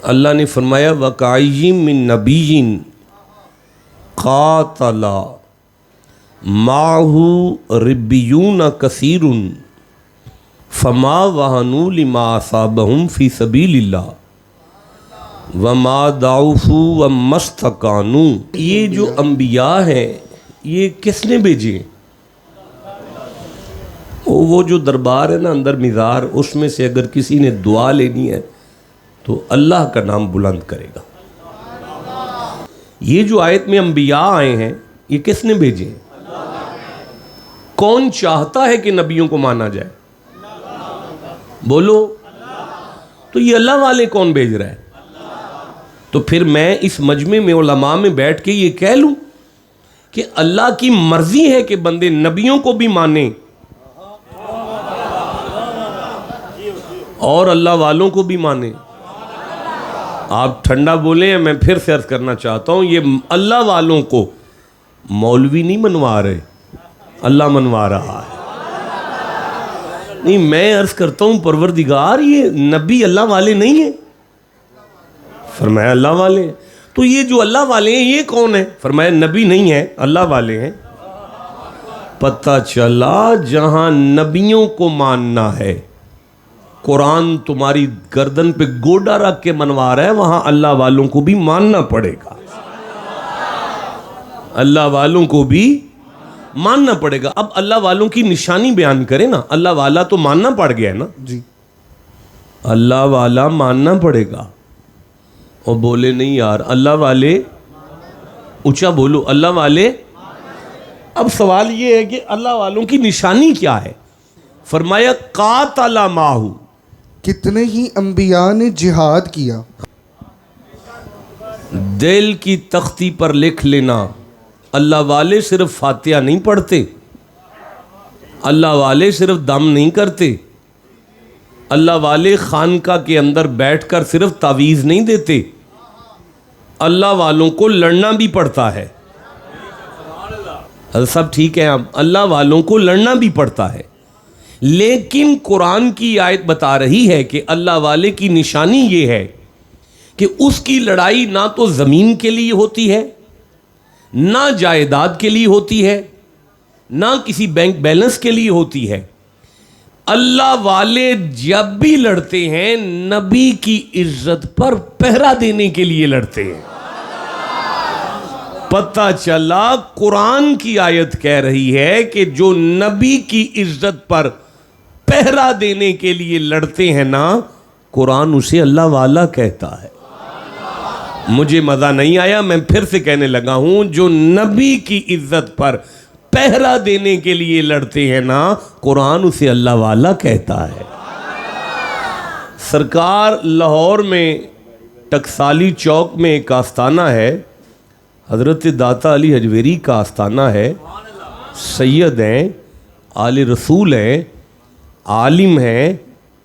अल्लाह ने फरमाया वकाय्यिम मिन नबिय्यिन क़ातला माहू रिब्बियून कसीरुन फमा वहनू लिमा असाबहुम फ़ी सबीलिल्लाह वमा दाऊफू व मस्तकानू। ये जो अम्बिया हैं ये किसने भेजे? वो जो दरबार है ना अंदर मिज़ार, उसमें से अगर किसी ने दुआ लेनी है तो अल्लाह का नाम बुलंद करेगा। ये जो आयत में अम्बिया आए हैं ये किसने भेजे हैं? कौन चाहता है कि नबियों को माना जाए? बोलो। तो ये अल्लाह वाले कौन भेज रहा है? तो फिर मैं इस मजमे में उलमा में बैठ के ये कह लूं कि अल्लाह की मर्जी है कि बंदे नबियों को भी माने और अल्लाह वालों को भी माने। आप ठंडा बोले, मैं फिर से अर्ज करना चाहता हूं, ये अल्लाह वालों को मौलवी नहीं मनवा रहे, अल्लाह मनवा रहा है। नहीं, मैं अर्ज करता हूं परवरदिगार ये नबी अल्लाह वाले नहीं है? फरमाया अल्लाह वाले हैं। तो ये जो अल्लाह वाले हैं ये कौन है? फरमाया नबी नहीं है, अल्लाह वाले हैं। पता चला जहां नबियों को मानना है, कुरान तुम्हारी गर्दन पे गोडा रख के मनवा रहा है, वहां अल्लाह वालों को भी मानना पड़ेगा, अल्लाह वालों को भी मानना पड़ेगा। अब अल्लाह वालों की निशानी बयान करें ना। अल्लाह वाला तो मानना पड़ गया है ना जी, अल्लाह वाला मानना पड़ेगा। और बोले नहीं यार अल्लाह वाले, ऊंचा बोलो अल्लाह वाले। अब सवाल ये है कि अल्लाह वालों की निशानी क्या है? फरमाया कातला माहू, कितने ही अंबिया ने जिहाद किया। दिल की तख्ती पर लिख लेना, अल्लाह वाले सिर्फ फातिहा नहीं पढ़ते, अल्लाह वाले सिर्फ दम नहीं करते, अल्लाह वाले खानका के अंदर बैठकर सिर्फ तावीज़ नहीं देते, अल्लाह वालों को लड़ना भी पड़ता है। सब ठीक है, अब अल्लाह वालों को लड़ना भी पड़ता है। लेकिन कुरान की आयत बता रही है कि अल्लाह वाले की निशानी ये है कि उसकी लड़ाई ना तो ज़मीन के लिए होती है, ना जायदाद के लिए होती है, ना किसी बैंक बैलेंस के लिए होती है। अल्लाह वाले जब भी लड़ते हैं नबी की इज्जत पर पहरा देने के लिए लड़ते हैं। पता चला कुरान की आयत कह रही है कि जो नबी की इज्जत पर पहरा देने के लिए लड़ते हैं ना, कुरान उसे अल्लाह वाला कहता है। मुझे मजा नहीं आया, मैं फिर से कहने लगा हूं, जो नबी की इज्जत पर पहरा देने के लिए लड़ते हैं ना, कुरान उसे अल्लाह वाला कहता है। सरकार लाहौर में टकसाली चौक में एक आस्थाना है, हज़रत दाता अली हजवेरी का आस्थाना है। सैयद हैं, आले रसूल हैं, आलिम हैं,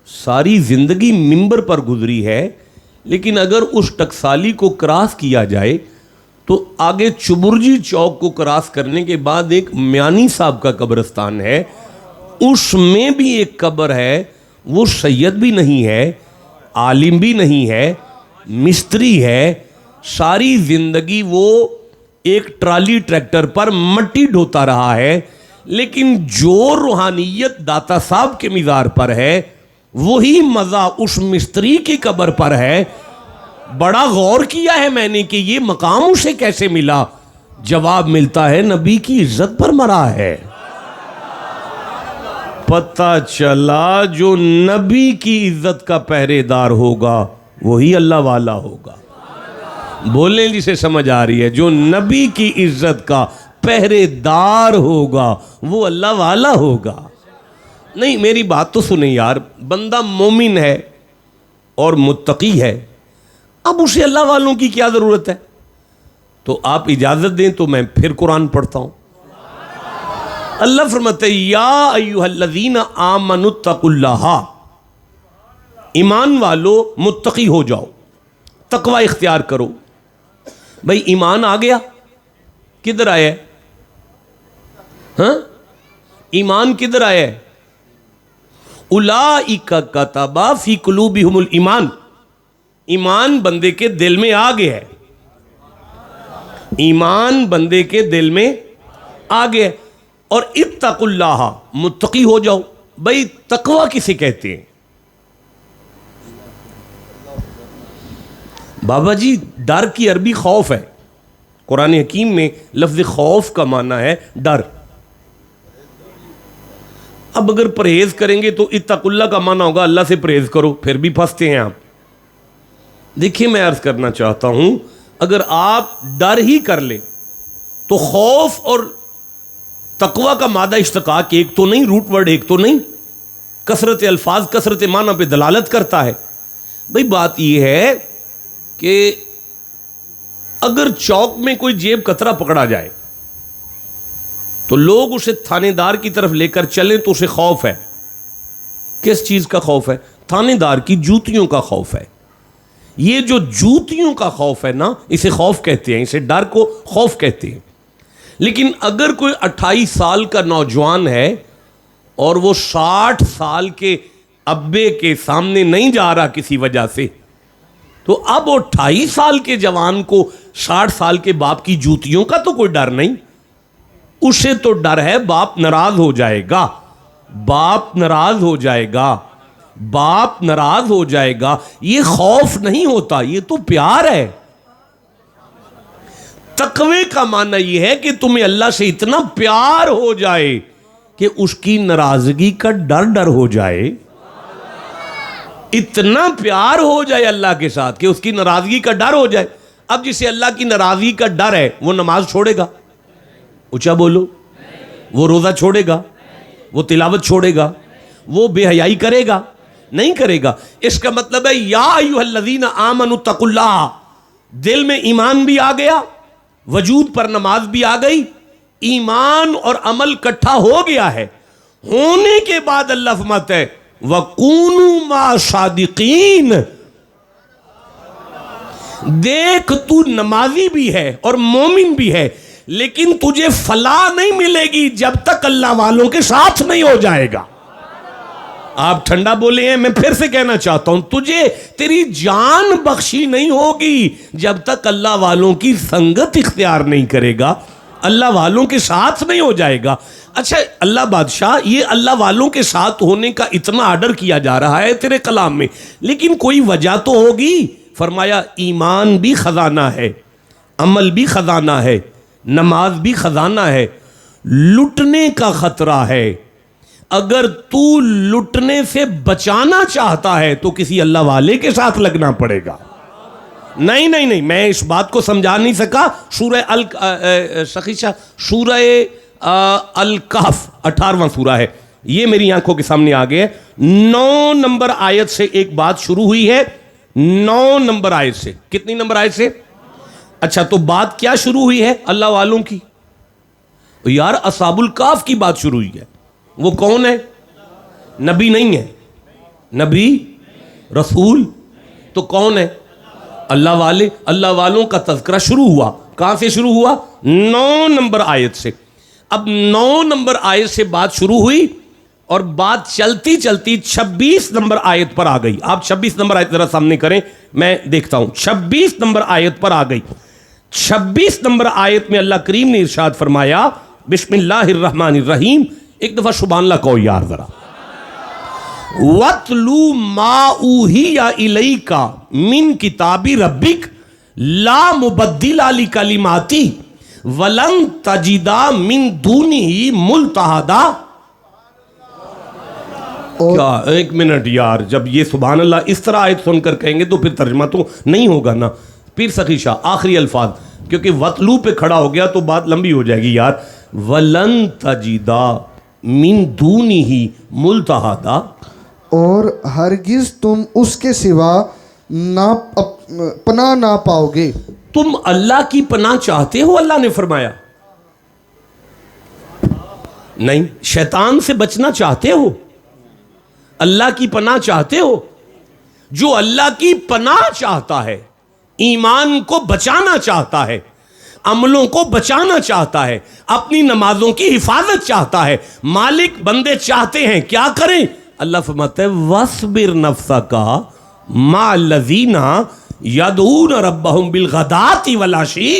सारी ज़िंदगी मिंबर पर गुजरी है। लेकिन अगर उस टकसाली को क्रॉस किया जाए तो आगे चुबुर्जी चौक को क्रॉस करने के बाद एक म्यानी साहब का कब्रिस्तान है, उसमें भी एक कब्र है। वो सैयद भी नहीं है, आलिम भी नहीं है, मिस्त्री है। सारी ज़िंदगी वो एक ट्राली ट्रैक्टर पर मट्टी ढोता रहा है। लेकिन जो रूहानियत दाता साहब के मिज़ार पर है, वही मज़ा उस मिस्त्री की कब्र पर है। बड़ा गौर किया है मैंने कि ये मकाम उसे कैसे मिला। जवाब मिलता है नबी की इज्जत पर मरा है। पता चला जो नबी की इज्जत का पहरेदार होगा वही अल्लाह वाला होगा। बोलने जिसे समझ आ रही है, जो नबी की इज्जत का पहरेदार होगा वो अल्लाह वाला होगा। नहीं, मेरी बात तो सुने यार, बंदा मोमिन है और मुत्तकी है, अब उसे अल्लाह वालों की क्या ज़रूरत है? तो आप इजाज़त दें तो मैं फिर कुरान पढ़ता हूँ। अल्लाह फरमाते या अय्युहल्लज़ीना आमनुत्तकुल्लाह, ईमान वालो मुत्तकी हो जाओ, तकवा इख्तियार करो। भाई ईमान आ गया, किधर आया है? हाँ, ईमान किधर आया है? उलाइका कतबा फी कुलूबिहुमुल ईमान, ईमान बंदे के दिल में आ गया है, ईमान बंदे के दिल में आ गया है। और इत्तकुल्लाह, मुत्तकी हो जाओ। भाई तकवा किसे कहते हैं? बाबा जी डर की अरबी खौफ है। कुरान हकीम में लफ्ज़ खौफ का माना है डर। अब अगर परहेज करेंगे तो इत्तकुल्लाह का माना होगा अल्लाह से परहेज करो, फिर भी फंसते हैं आप। देखिए मैं अर्ज करना चाहता हूं, अगर आप डर ही कर ले तो खौफ और तकवा का मादा इश्तिकाक एक तो नहीं, रूट वर्ड एक तो नहीं, कसरत अल्फाज कसरत माना पे दलालत करता है। भाई बात यह है कि अगर चौक में कोई जेब कतरा पकड़ा जाए तो लोग उसे थानेदार की तरफ लेकर चलें तो उसे खौफ है। किस चीज का खौफ है? थानेदार की जूतियों का खौफ है। ये जो जूतियों का खौफ है ना, इसे खौफ कहते हैं, इसे डर को खौफ कहते हैं। लेकिन अगर कोई 28 साल का नौजवान है और वो 60 साल के अब्बे के सामने नहीं जा रहा किसी वजह से, तो अब वो 28 साल के जवान को 60 साल के बाप की जूतियों का तो कोई डर नहीं। उसे तो डर है बाप नाराज हो जाएगा, बाप नाराज हो जाएगा, बाप नाराज हो जाएगा। ये खौफ नहीं होता, ये तो प्यार है। तकवे का माना यह है कि तुम्हें अल्लाह से इतना प्यार हो जाए कि उसकी नाराजगी का डर डर हो जाए। इतना प्यार हो जाए अल्लाह के साथ कि उसकी नाराजगी का डर हो जाए। अब जिसे अल्लाह की नाराजगी का डर है वो नमाज छोड़ेगा? ऊंचा बोलो। वो रोजा छोड़ेगा? वो तिलावत छोड़ेगा? वो बेहयाई करेगा? नहीं करेगा। इसका मतलब है या अय्युहल्लज़ीना आमनु तकुल्लाह, दिल में ईमान भी आ गया, वजूद पर नमाज भी आ गई, ईमान और अमल इकट्ठा हो गया है। होने के बाद अल्लाह फरमाता है वकूनु मा सादिकीन, देख तू नमाजी भी है और मोमिन भी है, लेकिन तुझे फलाह नहीं मिलेगी जब तक अल्लाह वालों के साथ नहीं हो जाएगा। आप ठंडा बोले हैं, मैं फिर से कहना चाहता हूं, तुझे तेरी जान बख्शी नहीं होगी जब तक अल्लाह वालों की संगत इख्तियार नहीं करेगा, अल्लाह वालों के साथ नहीं हो जाएगा। अच्छा अल्लाह बादशाह, ये अल्लाह वालों के साथ होने का इतना आर्डर किया जा रहा है तेरे कलाम में, लेकिन कोई वजह तो होगी। फरमाया ईमान भी खजाना है, अमल भी खजाना है, नमाज भी खजाना है, लुटने का खतरा है। अगर तू लुटने से बचाना चाहता है तो किसी अल्लाह वाले के साथ लगना पड़ेगा। नहीं नहीं नहीं, मैं इस बात को समझा नहीं सका। सूरह अल कहफ 18वां सूरा है, ये मेरी आंखों के सामने आ गया है। 9 नंबर आयत से एक बात शुरू हुई है। 9 नंबर आयत से, कितनी नंबर आयत से? अच्छा, तो बात क्या शुरू हुई है? अल्लाह वालों की। तो यार असहाबुल कहफ की बात शुरू हुई है। वो कौन है? नबी नहीं है, नबी रसूल तो कौन है? अल्लाह वाले। अल्लाह वालों का तज़किरा शुरू हुआ, कहां से शुरू हुआ? 9 नंबर आयत से। अब 9 नंबर आयत से बात शुरू हुई और बात चलती चलती 26 नंबर आयत पर आ गई। आप 26 नंबर आयत जरा सामने करें, मैं देखता हूं। 26 नंबर आयत पर आ गई। 26 नंबर आयत में अल्लाह करीम ने इरशाद फरमाया बिस्मिल्लाहिर्रहमानिर्रहीम। एक दफा सुभान अल्लाह कहो यार जरा। वतलू मा उहिया इलैका मिन किताबी रब्बिक ला मुबद्दिला लिकलिमाती वलन तजिदा मिन दूनिही मुल्तहदा। क्या एक मिनट यार, जब ये सुभान अल्लाह इस तरह आयत सुनकर कहेंगे तो फिर तर्जमा तो नहीं होगा ना। पीर सखी शाह आखिरी अल्फाज, क्योंकि वतलू पे खड़ा हो गया तो बात लंबी हो जाएगी यार। वलन तजिदा मिन दूनिही मुल्तहदा, और हरगिज तुम उसके सिवा पनाह ना पाओगे। तुम अल्लाह की पनाह चाहते हो? अल्लाह ने फरमाया नहीं। शैतान से बचना चाहते हो? अल्लाह की पनाह चाहते हो? जो अल्लाह की पनाह चाहता है, ईमान को बचाना चाहता है, अमलों को बचाना चाहता है, अपनी नमाजों की हिफाजत चाहता है, मालिक बंदे चाहते हैं क्या करें? अल्लाह फरमाता है वस्बिर नफ्सा का मा लजीना यदून रब्बहुम बिल गदाती वल अशी,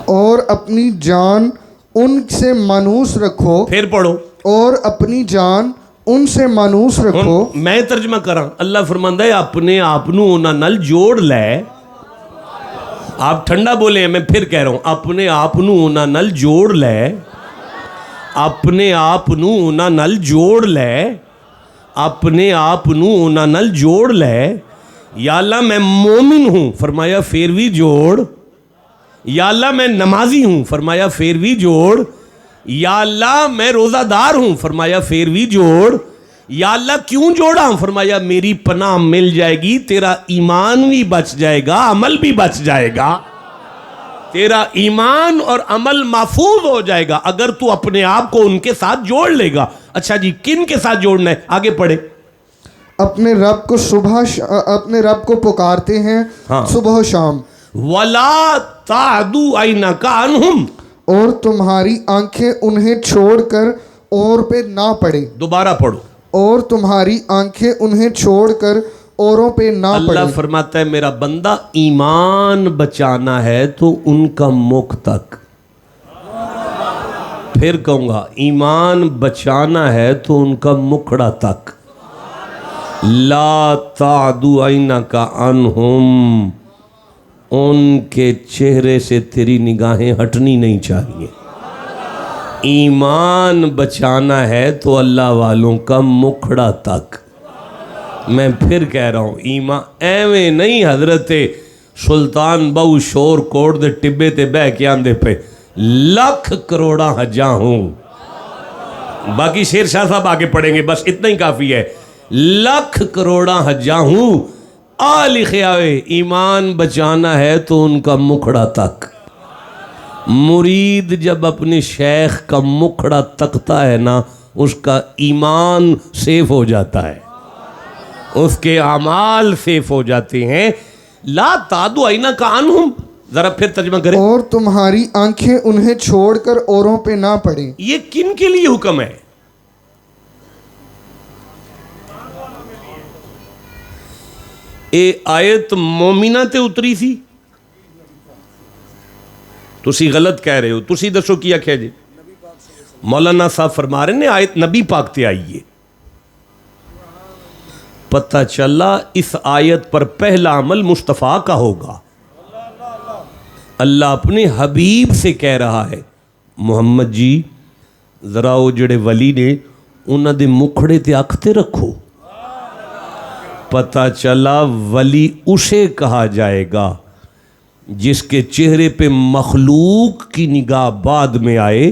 और अपनी जान उनसे मानूस रखो। फिर पढ़ो। और अपनी जान उनसे मानूस रखो। मैं तर्जमा करा, अल्लाह फरमांदा है अपने आप नू उन्हां नाल जोड़ लै। आप ठंडा बोले हैं, मैं फिर कह रहा हूं, अपने आप नू उन्हां नाल जोड़ लै, अपने आप नू उन्हां नाल जोड़ लै, अपने आप नू उन्हां नाल जोड़ लै। या अल्लाह मैं मोमिन हूं, फरमाया फिर भी जोड़। या अल्लाह मैं नमाजी हूं, फरमाया फिर भी जोड़। या अल्लाह मैं रोज़ादार हूं, फरमाया फिर भी जोड़। या अल्लाह क्यों जोड़ा, फरमाया मेरी पनाह मिल जाएगी, तेरा ईमान भी बच जाएगा, अमल भी बच जाएगा, तेरा ईमान और अमल महफूज हो जाएगा अगर तू अपने आप को उनके साथ जोड़ लेगा। अच्छा जी, किन के साथ जोड़ना है, आगे पढ़े। अपने रब को अपने रब को पुकारते हैं, हाँ। सुबह शाम। वला तादू आइना का अनहुम, और तुम्हारी आंखें उन्हें छोड़कर और पे ना पड़े। दोबारा पढ़ो। और तुम्हारी आंखें उन्हें छोड़कर औरों पे ना अल्लाह पड़े। फरमाता है मेरा बंदा ईमान बचाना है तो उनका मुख तक, फिर कहूंगा ईमान बचाना है तो उनका मुखड़ा तक। ला तादू आइना का अनहुम, उनके चेहरे से तेरी निगाहें हटनी नहीं चाहिए। ईमान बचाना है तो अल्लाह वालों का मुखड़ा तक। मैं फिर कह रहा हूँ, ईमान एवें नहीं हजरत सुल्तान बहु शोर कोट दे टिब्बे ते बह के आंदे पे लख करोड़ा हजा हूँ। बाकी शेर शाह साहब आगे पढ़ेंगे, बस इतना ही काफ़ी है। लख करोड़ा हजा हूँ, आ लिखे आवे ईमान बचाना है तो उनका मुखड़ा तक। मुरीद जब अपने शेख का मुखड़ा तकता है ना, उसका ईमान सेफ हो जाता है, उसके अमाल सेफ हो जाते हैं। ला तादु आइना का अनहुम, जरा फिर तर्जमा करें। और तुम्हारी आंखें उन्हें छोड़कर औरों पे ना पड़े। ये किन के लिए हुक्म है? ये आयत मोमिना ते उतरी सी, तुसी गलत कह रहे हो। तुसी दसो की आख्या जी? मौलाना साहब फरमा रहे ने आयत नबी पाक ते आई है। पता चला इस आयत पर पहला अमल मुस्तफ़ा का होगा। अल्लाह अपने हबीब से कह रहा है, मुहम्मद जी जरा वो जड़े वली ने उन्होंने दे मुखड़े ते अख ते रखो। पता चला वली उसे कहा जाएगा जिसके चेहरे पे मखलूक की निगाह बाद में आए।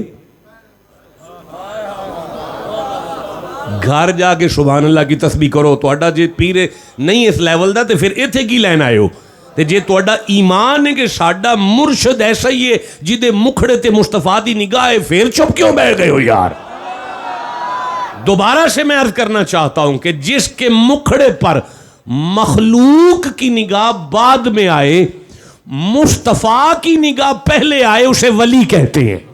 घर जाके सुभान अल्लाह की तस्बीह करो। तुहाडा जे पीर नहीं इस लैवल दा ते फिर इत्थे की लैन आए हो? ते जे तुहाडा ईमान है कि साडा मुर्शद ऐसा ही है जिदे मुखड़े ते मुस्तफा दी निगाह है, फिर चुप क्यों बैठ गए हो यार? दोबारा से मैं अर्ज करना चाहता हूं कि जिसके मुखड़े पर मखलूक की निगाह बाद में आए, मुस्तफा की निगाह पहले आए, उसे वली कहते हैं।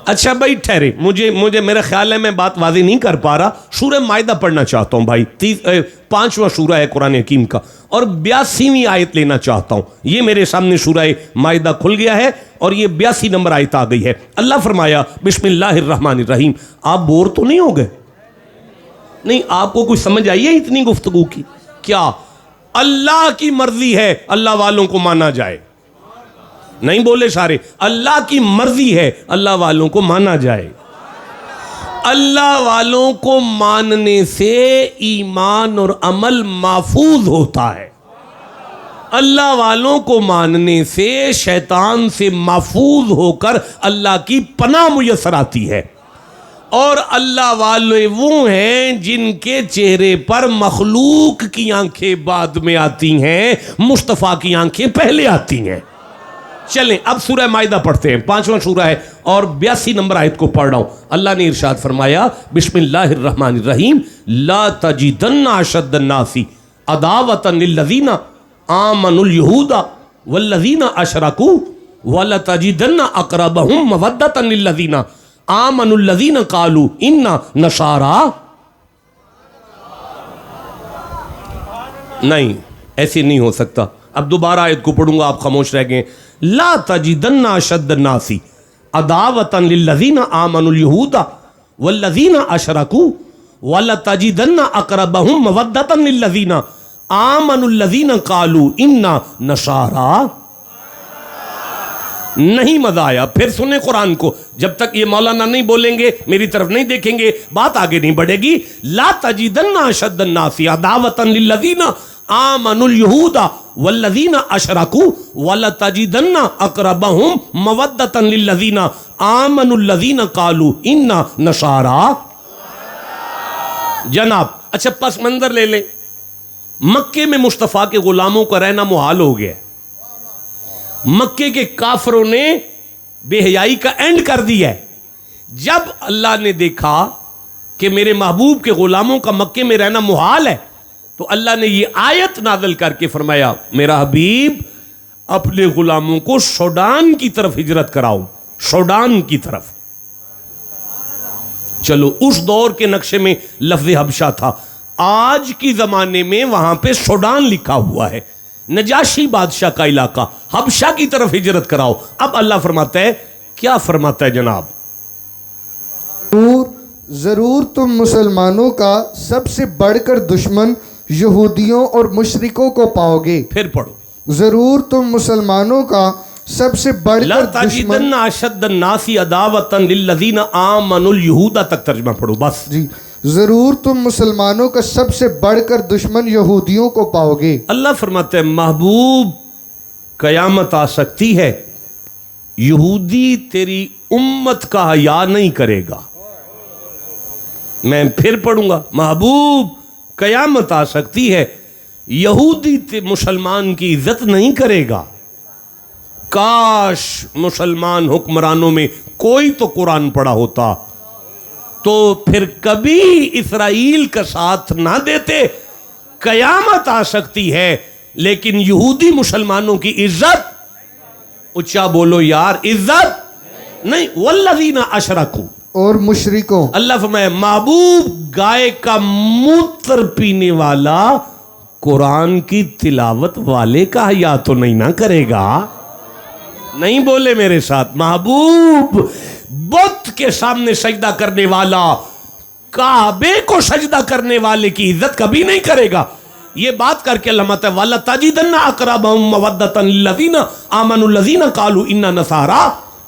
अच्छा भाई ठहरे, मुझे मेरा ख्याल है मैं बात वाज़ेह नहीं कर पा रहा। सूरह मायदा पढ़ना चाहता हूँ भाई। 5वां सूरा है कुरान हकीम का और 82वीं आयत लेना चाहता हूँ। ये मेरे सामने सूरह मायदा खुल गया है और ये 82 नंबर आयत आ गई है। अल्लाह फरमाया बिस्मिल्लाहिर्रहमानिर्रहीम। आप बोर तो नहीं हो गए? नहीं, आपको कुछ समझ आई है इतनी गुफ्तगू की? क्या अल्लाह की मर्जी है अल्लाह वालों को माना जाए? नहीं बोले सारे। अल्लाह की मर्जी है अल्लाह वालों को माना जाए। अल्लाह वालों को मानने से ईमान और अमल महफूज होता है। अल्लाह वालों को मानने से शैतान से महफूज होकर अल्लाह की पनाह मुयस्सर आती है। और अल्लाह वाले वो हैं जिनके चेहरे पर मखलूक की आंखें बाद में आती हैं, मुस्तफ़ा की आंखें पहले आती हैं। चलें अब सूरह मायदा पढ़ते हैं। 5वां सूरा है और 82 नंबर आयत को पढ़ रहा हूं। अल्लाह ने इरशाद फरमाया बिस्मिल्लाहिर्रहमानिर्रहीम, ला तजिदन्ना अशद्दन्नासी अदावतन लिल्लज़ीना आमनुल यहूदा वल्लज़ीना अशरकू वला तजिदन्ना अक़रबहुम मवद्दतन लिल्लज़ीना आमनुल लज़ीना क़ालू इन्ना नसारा नहीं, ऐसे नहीं हो सकता। अब दोबारा आयत को पढ़ूंगा, आप खामोश रह गए। ला तजिदन्ना अशद्दन्नासी अदावतन लिल्लज़ीना आमनुल यहूदा वल्लज़ीना अशरकू वला तजिदन्ना अक़रबहुम मवद्दतन लिल्लज़ीना आमनुल्लज़ीना क़ालू इन्ना नसारा। नहीं मजा आया, फिर सुने कुरान को। जब तक ये मौलाना नहीं बोलेंगे, मेरी तरफ नहीं देखेंगे, बात आगे नहीं बढ़ेगी। ला तजिदन्ना अशद्दन्नासी अदावतन लिल्लज़ीना आमनुल यहूदा वल्लज़ीना अशरकू वला तजिदन्ना अक़रबहुम मवद्दतन लिल्लज़ीना आमनुल्लज़ीना क़ालू इन्ना नसारा। जनाब, अच्छा पस मंजर ले ले। मक्के में मुस्तफ़ा के गुलामों का रहना मुहाल हो गया। मक्के के काफरों ने बेहयाई का एंड कर दिया है। जब अल्लाह ने देखा कि मेरे महबूब के गुलामों का मक्के में रहना मुहाल है, तो अल्लाह ने ये आयत नाज़िल करके फरमाया, मेरा हबीब अपने गुलामों को शोडान की तरफ हिजरत कराओ, शोडान की तरफ। चलो, उस दौर के नक्शे में लफ्ज़ हबशा था, आज की जमाने में वहां पे शोडान लिखा हुआ है, नजाशी बादशाह का इलाका, हबशा की तरफ हिजरत कराओ। अब अल्लाह फरमाता है, क्या फरमाता है जनाब? जरूर तुम मुसलमानों का सबसे बढ़कर दुश्मन यहूदियों और मुशरिकों को पाओगे। फिर पढ़ो, जरूर तुम मुसलमानों का सबसे बढ़कर दुश्मन अशद्दन्नासी अदावतन लिल्लज़ीना आमनुल यहूदा तक तर्जुमा पढ़ो बस। जी, जरूर तुम मुसलमानों का सबसे बढ़कर दुश्मन यहूदियों को पाओगे। अल्लाह फरमाते हैं, महबूब कयामत आ सकती है, यहूदी तेरी उम्मत का हया नहीं करेगा। मैं फिर पढ़ूंगा, महबूब कयामत आ सकती है, यहूदी मुसलमान की इज्जत नहीं करेगा। काश मुसलमान हुक्मरानों में कोई तो कुरान पढ़ा होता, तो फिर कभी इसराइल का साथ ना देते। कयामत आ सकती है, लेकिन यहूदी मुसलमानों की इज्जत, ऊंचा बोलो यार, इज्जत नहीं। वल्लज़ीना अशरकू, और मुशरिकों। अल्लाह फरमाए, महबूब गाय का मूत्र पीने वाला कुरान की तिलावत वाले का हया तो नहीं ना करेगा। नहीं बोले मेरे साथ, महबूब बुत के सामने सजदा करने वाला, काबे को सजदा करने वाले की इज्जत कभी नहीं करेगा। ये बात करके अल्लाह कहता है, वला तजिदन्ना अक़रबहुम मवद्दतन लिल्लज़ीना आमनुल्लज़ीना क़ालू इन्ना नसारा।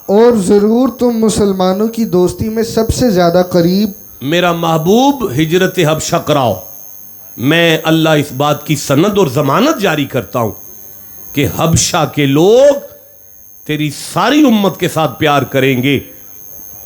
और जरूर तुम मुसलमानों की दोस्ती में सबसे ज्यादा करीब। मेरा महबूब हिजरत हबशा कराओ। मैं अल्लाह इस बात की सनद और जमानत जारी करता हूं कि हबशा के लोग तेरी सारी उम्मत के साथ प्यार करेंगे,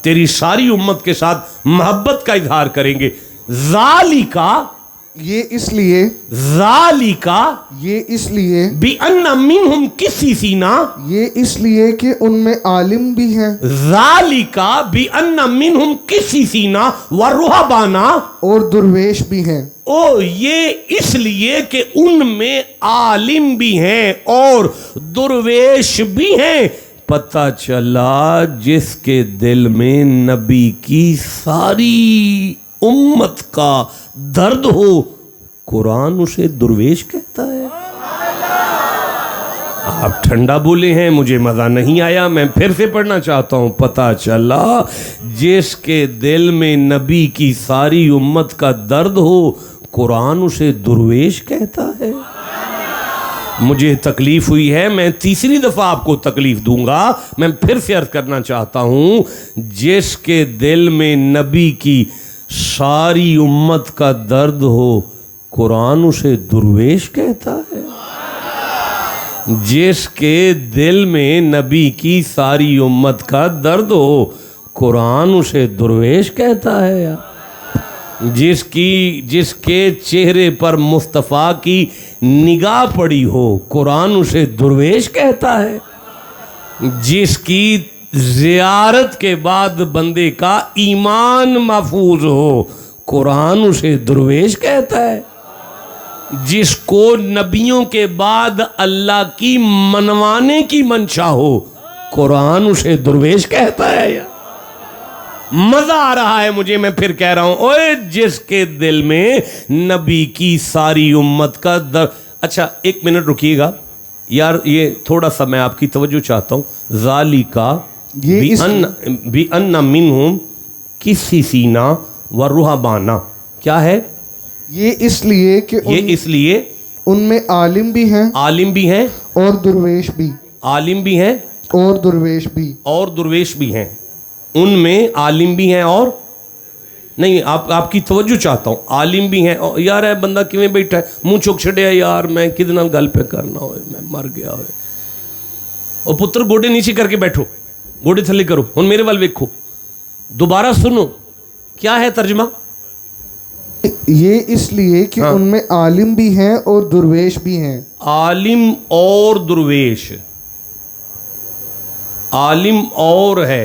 तेरी सारी उम्मत के साथ मोहब्बत का इजहार करेंगे। ज़ालिका, ये इसलिए, ज़ालिका ये इसलिए, बिअन्ना मिनहुम किस्सिसीना, ये इसलिए कि उनमें आलिम भी हैं। ज़ालिका बिअन्ना मिनहुम किस्सिसीना व रुहबाना, और दुर्वेश भी हैं। ओ, ये इसलिए कि उनमें आलिम भी हैं और दुर्वेश भी हैं। पता चला जिसके दिल में नबी की सारी उम्मत का दर्द हो, कुरान उसे दुर्वेश कहता है। आप ठंडा बोले हैं, मुझे मजा नहीं आया, मैं फिर से पढ़ना चाहता हूं। पता चला जिसके दिल में नबी की सारी उम्मत का दर्द हो, कुरान उसे दुर्वेश कहता है। मुझे तकलीफ हुई है, मैं तीसरी दफा आपको तकलीफ दूंगा। मैं फिर से अर्ज करना चाहता हूं, जिसके दिल में नबी की सारी उम्मत का दर्द हो, कुरान उसे दुर्वेश कहता है। जिसके दिल में नबी की सारी उम्मत का दर्द हो, कुरान उसे दुर्वेश कहता है। यार, जिसके चेहरे पर मुस्तफ़ा की निगाह पड़ी हो, कुरान उसे दुर्वेश कहता है। जिसकी ज़ियारत के बाद बंदे का ईमान महफूज हो, कुरान उसे दुर्वेश कहता है। जिसको नबियों के बाद अल्लाह की मनवाने की मंशा हो, कुरान उसे दुर्वेश कहता है। मजा आ रहा है मुझे, मैं फिर कह रहा हूं, ओए जिसके दिल में नबी की सारी उम्मत का दर्द। अच्छा 1 मिनट रुकिएगा यार, ये थोड़ा सा मैं आपकी तवज्जो चाहता हूं। ज़ालिका बि अन्ना मिनहुम किस्सीना व रुहबाना, क्या है ये इसलिए कि ये इसलिए उनमें आलिम भी हैं और दुर्वेश भी, आलिम भी हैं और दुर्वेश भी, और दुर्वेश भी हैं। उनमें आलिम भी हैं और नहीं, आपकी तवज्जो चाहता हूँ, आलिम भी हैं और यार है बंदा किवें बैठा है मुंह चुक छड़िया यार, मैं किदे नाल गल पे करना होए, मैं मर गया होए। और पुत्र गोडे नीचे करके बैठो, गोडे थले करो, हुण मेरे वाल वेखो, दोबारा सुनो, क्या है तर्जमा? ये इसलिए कि उनमें आलिम भी हैं और दुर्वेश भी हैं। आलिम और दुर्वेश, आलिम और है,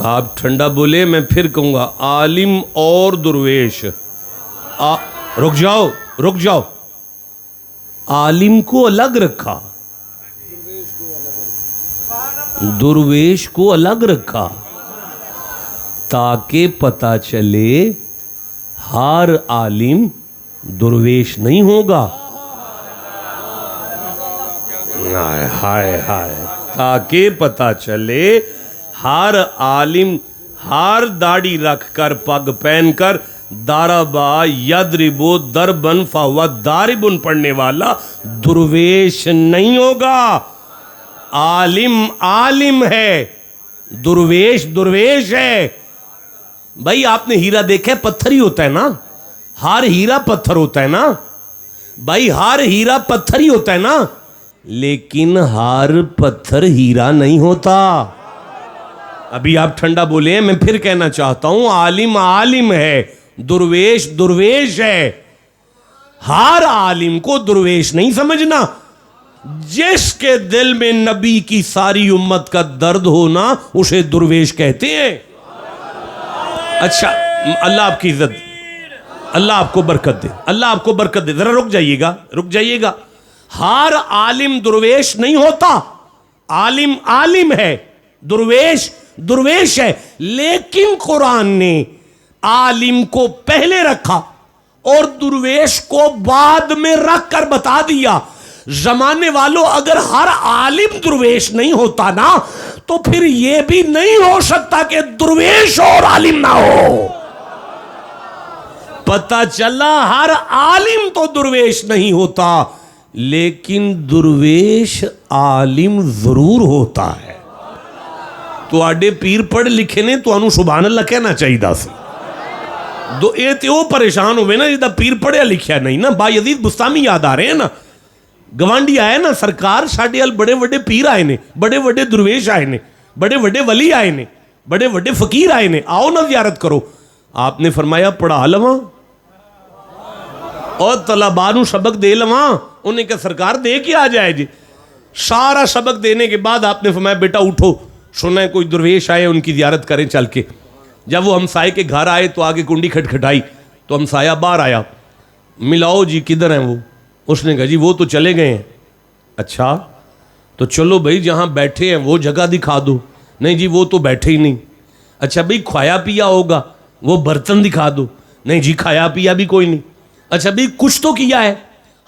आप ठंडा बोले, मैं फिर कहूंगा आलिम और दुर्वेश। रुक जाओ, आलिम को अलग रखा, दुर्वेश को अलग रखा, ताकि पता चले हर आलिम दुर्वेश नहीं होगा। हाय हाय हाय, ताकि पता चले हर आलिम हर दाढ़ी रखकर पग पहनकर दारबा यदरिबो दरबन फहुवा दारिबुन पढ़ने वाला दुर्वेश नहीं होगा। आलिम आलिम है, दुर्वेश दुर्वेश है। भाई आपने हीरा देखा है, पत्थर ही होता है ना, हर हीरा पत्थर होता है ना भाई, हर हीरा पत्थर ही होता है ना, लेकिन हर पत्थर हीरा नहीं होता। अभी आप ठंडा बोले हैं, मैं फिर कहना चाहता हूं, आलिम आलिम है, दुर्वेश दुर्वेश है। हर आलिम को दुर्वेश नहीं समझना। जिसके दिल में नबी की सारी उम्मत का दर्द होना उसे दुर्वेश कहते हैं। अच्छा अल्लाह आपकी इज्जत, अल्लाह आपको बरकत दे, अल्लाह आपको बरकत दे। जरा रुक जाइएगा। हर आलिम दुर्वेश नहीं होता, आलिम आलिम है, दुर्वेश दुर्वेश है। लेकिन कुरान ने आलिम को पहले रखा और दुर्वेश को बाद में रख कर बता दिया। जमाने वालों, अगर हर आलिम दुर्वेश नहीं होता ना, तो फिर यह भी नहीं हो सकता कि दुर्वेश और आलिम ना हो। पता चला हर आलिम तो दुर्वेश नहीं होता, लेकिन दुर्वेश आलिम जरूर होता है। तुहाडे पीर पढ़ लिखे ने तुहानू सुभान अल्लाह कहना चाहिए सी। दो ये तो परेशान हुए ना जिदा पीर पढ़िया लिखिया नहीं ना। बायजीद बुस्तामी याद आ रहे हैं ना, गवांडी आए ना, सरकार साडे अल बड़े बड़े पीर आए ने, बड़े बड़े दुर्वेश आए ने, बड़े बड़े वली आए ने, बड़े बड़े फकीर आए ने, आओ ना जियारत करो। आपने फरमाया पढ़ा लवा और तलबा नू सबक दे लवा। उन्हें क्या सरकार दे के आ जाए जी। सारा सबक देने के बाद आपने फरमाया बेटा उठो, सुना है कोई दुर्वेश आए, उनकी जियारत करें चल के। जब वो हमसाये के घर आए तो आगे कुंडी खटखटाई तो हमसाया बाहर आया, मिलाओ जी किधर हैं वो। उसने कहा जी वो तो चले गए हैं। अच्छा तो चलो भाई जहाँ बैठे हैं वो जगह दिखा दो। नहीं जी वो तो बैठे ही नहीं। अच्छा भाई खाया पिया होगा, वो बर्तन दिखा दो। नहीं जी खाया पिया भी कोई नहीं। अच्छा भाई कुछ तो किया है।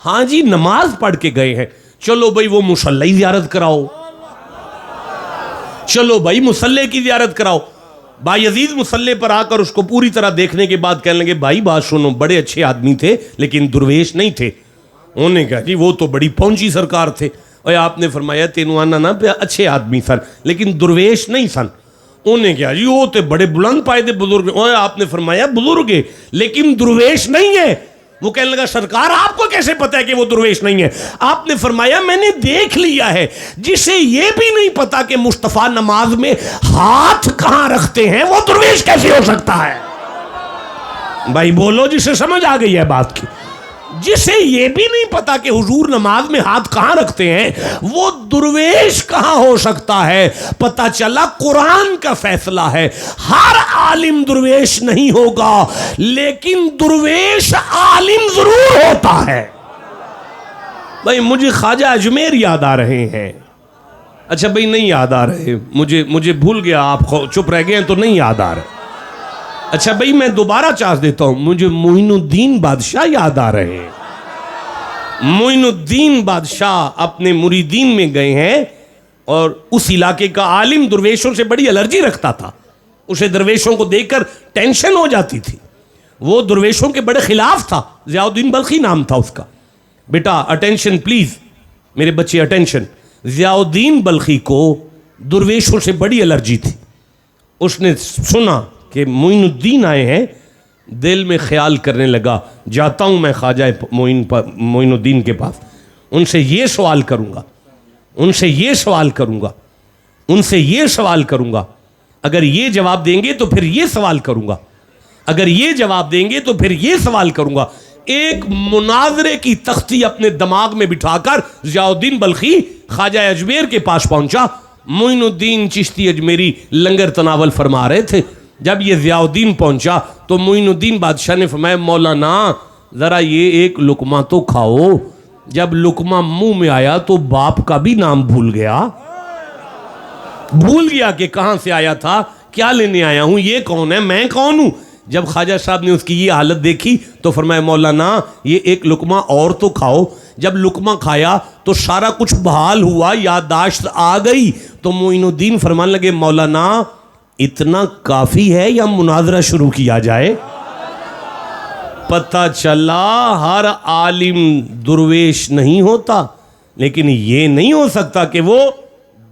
हाँ जी नमाज पढ़ के गए हैं। चलो भाई वो मुसल्ला की ज़ियारत कराओ, चलो भाई मुसल्ले की ज़ियारत कराओ। बायजीद मुसल्ले पर आकर उसको पूरी तरह देखने के बाद कहने लगे भाई बात सुनो, बड़े अच्छे आदमी थे लेकिन दुर्वेश नहीं थे। उन्होंने कहा जी वो तो बड़ी पहुंची सरकार थे। और आपने फरमाया तेनू आना ना पे अच्छे आदमी सन लेकिन दुर्वेश नहीं सन। उन्हें क्या जी वो तो बड़े बुलंद पाए थे बुजुर्ग। और आपने फरमाया बुजुर्ग है लेकिन दुर्वेश नहीं है। वो कहने लगा सरकार आपको कैसे पता है कि वो दुर्वेश नहीं है। आपने फरमाया मैंने देख लिया है, जिसे ये भी नहीं पता कि मुस्तफ़ा नमाज में हाथ कहां रखते हैं वो दुर्वेश कैसे हो सकता है। भाई बोलो जिसे समझ आ गई है बात की। जिसे ये भी नहीं पता कि हुजूर नमाज में हाथ कहां रखते हैं वो दुर्वेश कहां हो सकता है। पता चला कुरान का फैसला है, हर आलिम दुर्वेश नहीं होगा लेकिन दुर्वेश आलिम जरूर होता है। भाई मुझे ख्वाजा अजमेर याद आ रहे हैं। अच्छा भाई नहीं याद आ रहे, मुझे भूल गया, आप चुप रह गए हैं तो नहीं याद आ रहे। अच्छा भाई मैं दोबारा चांस देता हूं, मुझे मोइनुद्दीन बादशाह याद आ रहे हैं। मोइनुद्दीन बादशाह अपने मुरीदीन में गए हैं और उस इलाके का आलिम दरवेशों से बड़ी एलर्जी रखता था, उसे दरवेशों को देखकर टेंशन हो जाती थी, वो दरवेशों के बड़े खिलाफ था। ज़ियाउद्दीन बल्खी नाम था उसका। बेटा अटेंशन प्लीज, मेरे बच्चे अटेंशन। ज़ियाउद्दीन बल्खी को दरवेशों से बड़ी एलर्जी थी। उसने सुना कि मोइनुद्दीन आए हैं, दिल में ख्याल करने लगा, जाता हूं मैं ख्वाजा मोइनुद्दीन के पास, उनसे ये सवाल करूंगा, उनसे ये सवाल करूंगा, उनसे ये सवाल करूंगा, अगर ये जवाब देंगे तो फिर ये सवाल करूंगा, अगर ये जवाब देंगे तो फिर ये सवाल करूंगा। एक मुनाजरे की तख्ती अपने दिमाग में बिठाकर ज़ियाउद्दीन बल्खी ख्वाजा अजमेर के पास पहुंचा। मोइनुद्दीन चिश्ती अजमेरी लंगर तनावल फरमा रहे थे। जब ये ज़ियाउद्दीन पहुंचा तो मोइनुद्दीन बादशाह ने फरमाया, मौलाना ज़रा ये एक लुकमा तो खाओ। जब लुकमा मुंह में आया तो बाप का भी नाम भूल गया कि कहां से आया था, क्या लेने आया हूं, ये कौन है, मैं कौन हूं। जब ख्वाजा साहब ने उसकी ये हालत देखी तो फरमाया, मौलाना ये एक लुकमा और तो खाओ। जब लुकमा खाया तो सारा कुछ बहाल हुआ, याददाश्त आ गई। तो मोइनुद्दीन फरमाने लगे, मौलाना इतना काफी है या मुनाजरा शुरू किया जाए। पता चला हर आलिम दुर्वेश नहीं होता, लेकिन ये नहीं हो सकता कि वो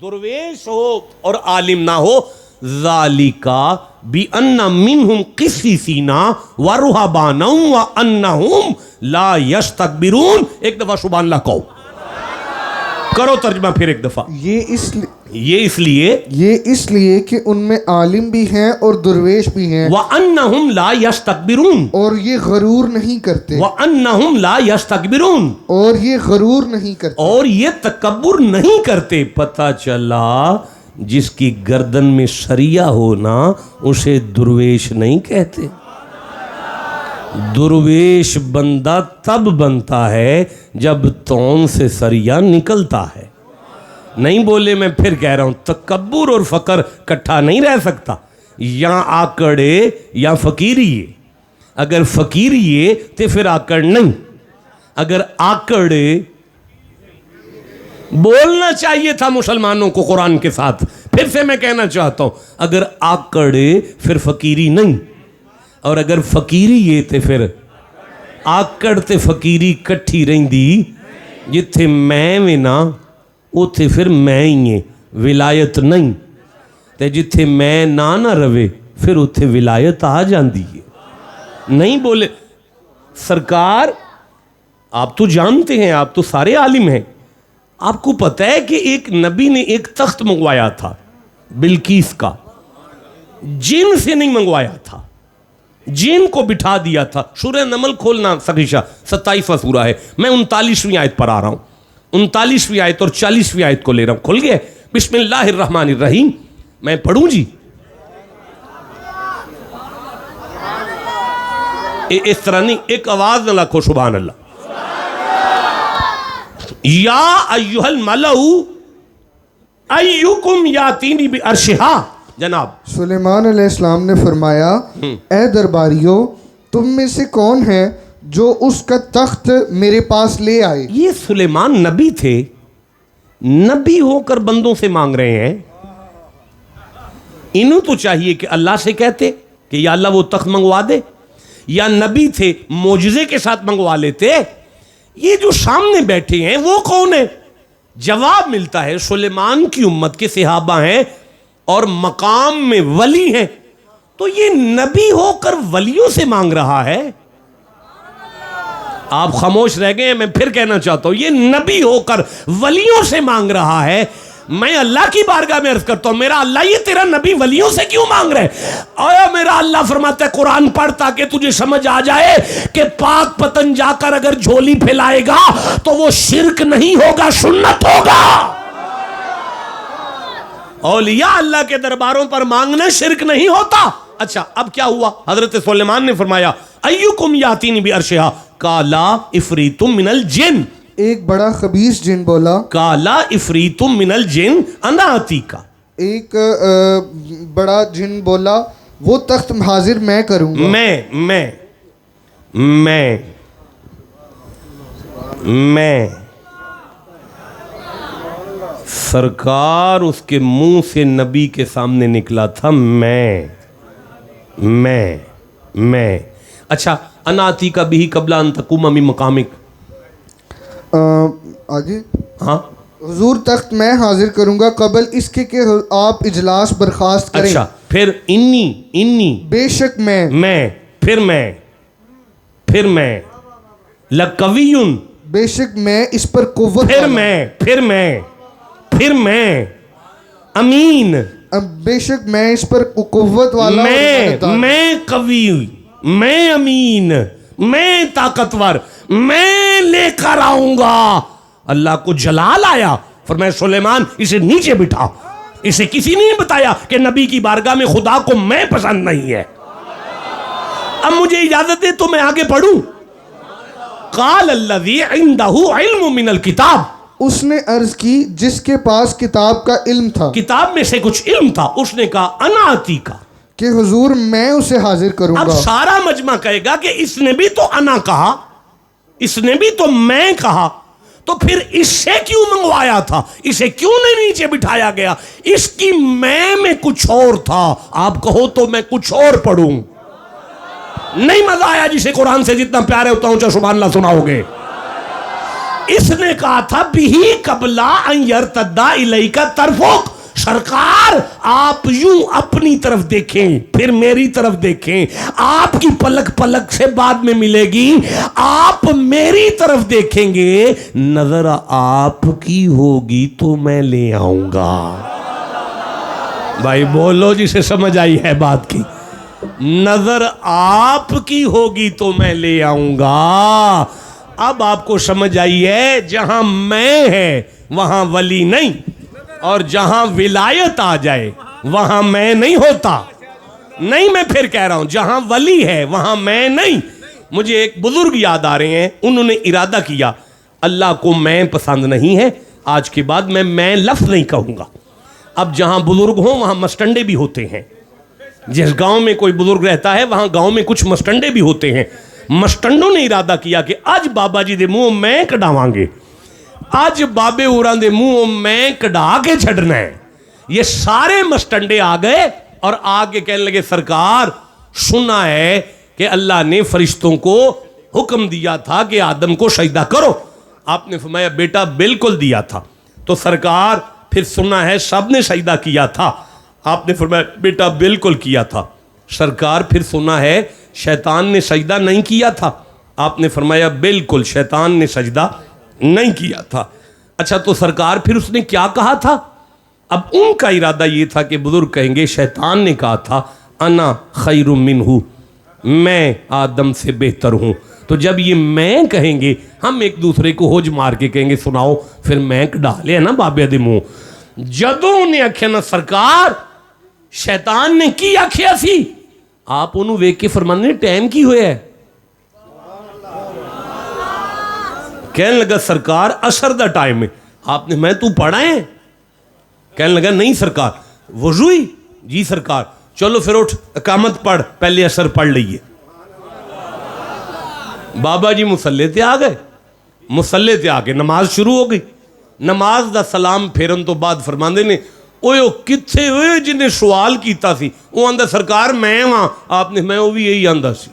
दुर्वेश हो और आलिम ना हो। ज़ालिका बि अन्ना मिनहुम क़िस्सीसीना व रुहबानहुम व अन्नहुम ला यस्तकबिरून। एक दफा सुभान अल्लाह कहो, करो तर्जुमा फिर एक दफा। ये इसलिए कि उनमें आलिम भी हैं और दुर्वेश भी हैं। व अन्नहुम ला यस्तकबिरून, और ये गरूर नहीं करते। व अन्नहुम ला यस्तकबिरून, और ये गरूर नहीं करते, और ये तकब्बुर नहीं करते। पता चला जिसकी गर्दन में सरिया हो ना, उसे दुर्वेश नहीं कहते। दुर्वेश बंदा तब बनता है जब तौन से सरिया निकलता है। नहीं बोले, मैं फिर कह रहा हूं, तकब्बुर और फकर इकट्ठा नहीं रह सकता। या आकड़े या फकीरिए। अगर फकीरिए तो फिर आकड़ नहीं, अगर आकड़े बोलना चाहिए था मुसलमानों को कुरान के साथ। फिर से मैं कहना चाहता हूं, अगर आकड़े फिर फकीरी नहीं, और अगर फकीरी ये ते फिर आकड़ ते फकीरी कट्ठी रहिंदी। जिथे मैं वे ना उथे फिर मैं ही है, विलायत नहीं। ते जिथे मैं ना रवे फिर उथे विलायत आ जाती है। नहीं बोले सरकार, आप तो जानते हैं, आप तो सारे आलिम हैं, आपको पता है कि एक नबी ने एक तख्त मंगवाया था बिल्कीस का, जिन से नहीं मंगवाया था, जिन को बिठा दिया था। सूरह नमल खोलना सकीशा, 27वां सूरा है, मैं 39वीं आयत पर आ रहा हूं। 39वीं आयत और 40वीं आयत को ले रहा हूं, खुल गए। बिस्मिल्लाहिर्रहमानिर्रहीम, मैं पढ़ूं जी। इस तरह नहीं, एक आवाज न रखो, सुभान अल्लाह। या अय्युहल मलऊ अय्युकुम यातीनी बि अर्शिहा। जनाब सुलेमान अलैहिस्सलाम ने फरमाया, ए दरबारियों, तुम में से कौन है जो उसका तख्त मेरे पास ले आए। ये सुलेमान नबी थे, नबी होकर बंदों से मांग रहे हैं। इन्हें तो चाहिए कि अल्लाह से कहते कि या अल्लाह वो तख्त मंगवा दे, या नबी थे मोजज़े के साथ मंगवा लेते। ये जो सामने बैठे हैं वो कौन है? जवाब मिलता है सुलेमान की उम्मत के सहाबा हैं और मकाम में वली हैं। तो ये नबी होकर वलियों से मांग रहा है। आप खामोश रह गए, मैं फिर कहना चाहता हूं, ये नबी होकर वलियों से मांग रहा है। मैं अल्लाह की बारगाह में अर्ज करता हूं, मेरा अल्लाह ये तेरा नबी वलियों से क्यों मांग रहे? और मेरा अल्लाह फरमाता है कुरान पढ़ ताकि तुझे समझ आ जाए कि पाक पतन जाकर अगर झोली फैलाएगा तो वो शिरक नहीं होगा, सुन्नत होगा। औलिया अल्लाह के दरबारों पर मांगना शिरक नहीं होता। अच्छा, अब क्या हुआ? हजरत सुलेमान ने फरमाया, अय्युकुम यातीनी बि अर्शिहा काला इफरीतुम मिनल जिन। एक बड़ा खबीस जिन बोला, काला इफरीतुम मिनल जिन अना अतीका। एक बड़ा जिन बोला, वो तख्त हाजिर मैं करूंगा। मैं सरकार उसके मुंह से नबी के सामने निकला था, मैं। अच्छा, अनाती का भी कबला अंतकुम अमी मकामिक। आगे, हाँ, हुजूर तख्त मैं हाजिर करूंगा कबल इसके कि आप इजलास बर्खास्त करें। अच्छा, फिर इन्नी बेशक मैं फिर मैं लकवियुन, बेशक मैं इस पर कुव्वत फिर मैं अमीन, बेशक मैं इस पर कुव्वत वाला, मैं कवी, मैं अमीन, मैं ताकतवर, मैं लेकर आऊंगा। अल्लाह को जलाल आया, फरमाया सुलेमान इसे नीचे बिठा। इसे किसी ने नहीं बताया कि नबी की बारगाह में खुदा को मैं पसंद नहीं है। अब मुझे इजाजत दे तो मैं आगे पढ़ूं। काल अल्लज़ी इंदहु इल्म मिनल किताब, उसने अर्ज की जिसके पास किताब का इल्म था, किताब में से कुछ इल्म था। उसने कहा अनाती का, कि हुजूर मैं उसे हाजिर करूंगा। अब सारा मजमा कहेगा कि इसने भी तो अना कहा, इसने भी तो मैं कहा, तो फिर इससे क्यों मंगवाया था, इसे क्यों नहीं नीचे बिठाया गया? इसकी मैं में कुछ और था। आप कहो तो मैं कुछ और पढ़ूं। नहीं मजा आया जिसे कुरान से जितना प्यार है उतना ऊंचा सुभान अल्लाह सुनाओगे। इसने कहा था बिही कबला अन यरतद्दा इलैका तरफुक, सरकार आप यूं अपनी तरफ देखें फिर मेरी तरफ देखें, आपकी पलक पलक से बाद में मिलेगी, आप मेरी तरफ देखेंगे, नजर आपकी होगी तो मैं ले आऊंगा। भाई बोलो जिसे समझ आई है बात की। नजर आपकी होगी तो मैं ले आऊंगा। अब आपको समझ आई है, जहां मैं है वहां वली नहीं, और जहां विलायत आ जाए वहां मैं नहीं होता। नहीं, मैं फिर कह रहा हूं, जहां वली है वहां मैं नहीं। मुझे एक बुजुर्ग याद आ रहे हैं, उन्होंने इरादा किया अल्लाह को मैं पसंद नहीं है, आज के बाद मैं लफ्ज नहीं कहूंगा। अब जहां बुजुर्ग हो वहां मस्टंडे भी होते हैं। जिस गांव में कोई बुजुर्ग रहता है वहां गांव में कुछ मस्टंडे भी होते हैं। मस्टंडों ने इरादा किया कि आज बाबा जी दे मुंह मैं कढ़ावांगे, आज बाबे होरां दे मुंह मैं कढ़ा के छड़ना है। ये सारे मस्टंडे आ गए और आगे कहने लगे सरकार सुना है कि अल्लाह ने फरिश्तों को हुक्म दिया था कि आदम को सजदा करो। आपने फरमाया बेटा बिल्कुल दिया था। तो सरकार फिर सुना है सब ने सजदा किया था। आपने फरमाया बेटा बिल्कुल किया था। सरकार फिर सुना है शैतान ने सजदा नहीं किया था। आपने फरमाया बिल्कुल शैतान ने सजदा नहीं किया था। अच्छा तो सरकार फिर उसने क्या कहा था? अब उनका इरादा ये था कि बुजुर्ग कहेंगे शैतान ने कहा था अना खैरुम मिन्हु, मैं आदम से बेहतर हूं। तो जब ये मैं कहेंगे हम एक दूसरे को होज मार के कहेंगे सुनाओ फिर मैं डाले ना बाबे दे मुंह। जदों उन्हें आख्या ना सरकार शैतान ने की आख्या सी, आप उन्होंने वेख के फरमाने टाइम की होया है? कहने लगा सरकार असर दा टाइम है। आपने मैं तू पढ़ा है? कहने लगा नहीं सरकार। वजू ही? जी सरकार। चलो फिर उठ इकामत पढ़, पहले असर पढ़ लीजिए। बाबा जी मुसल्ले ते आ गए। मुसल्ले ते आके नमाज शुरू हो गई। नमाज दा सलाम फेरन तो बाद फरमांदे ने ओए किथे होए जिन्हें सवाल कीता सी? वो आंदा सरकार मैं हां। आपने मैं वो भी यही आंदा सी।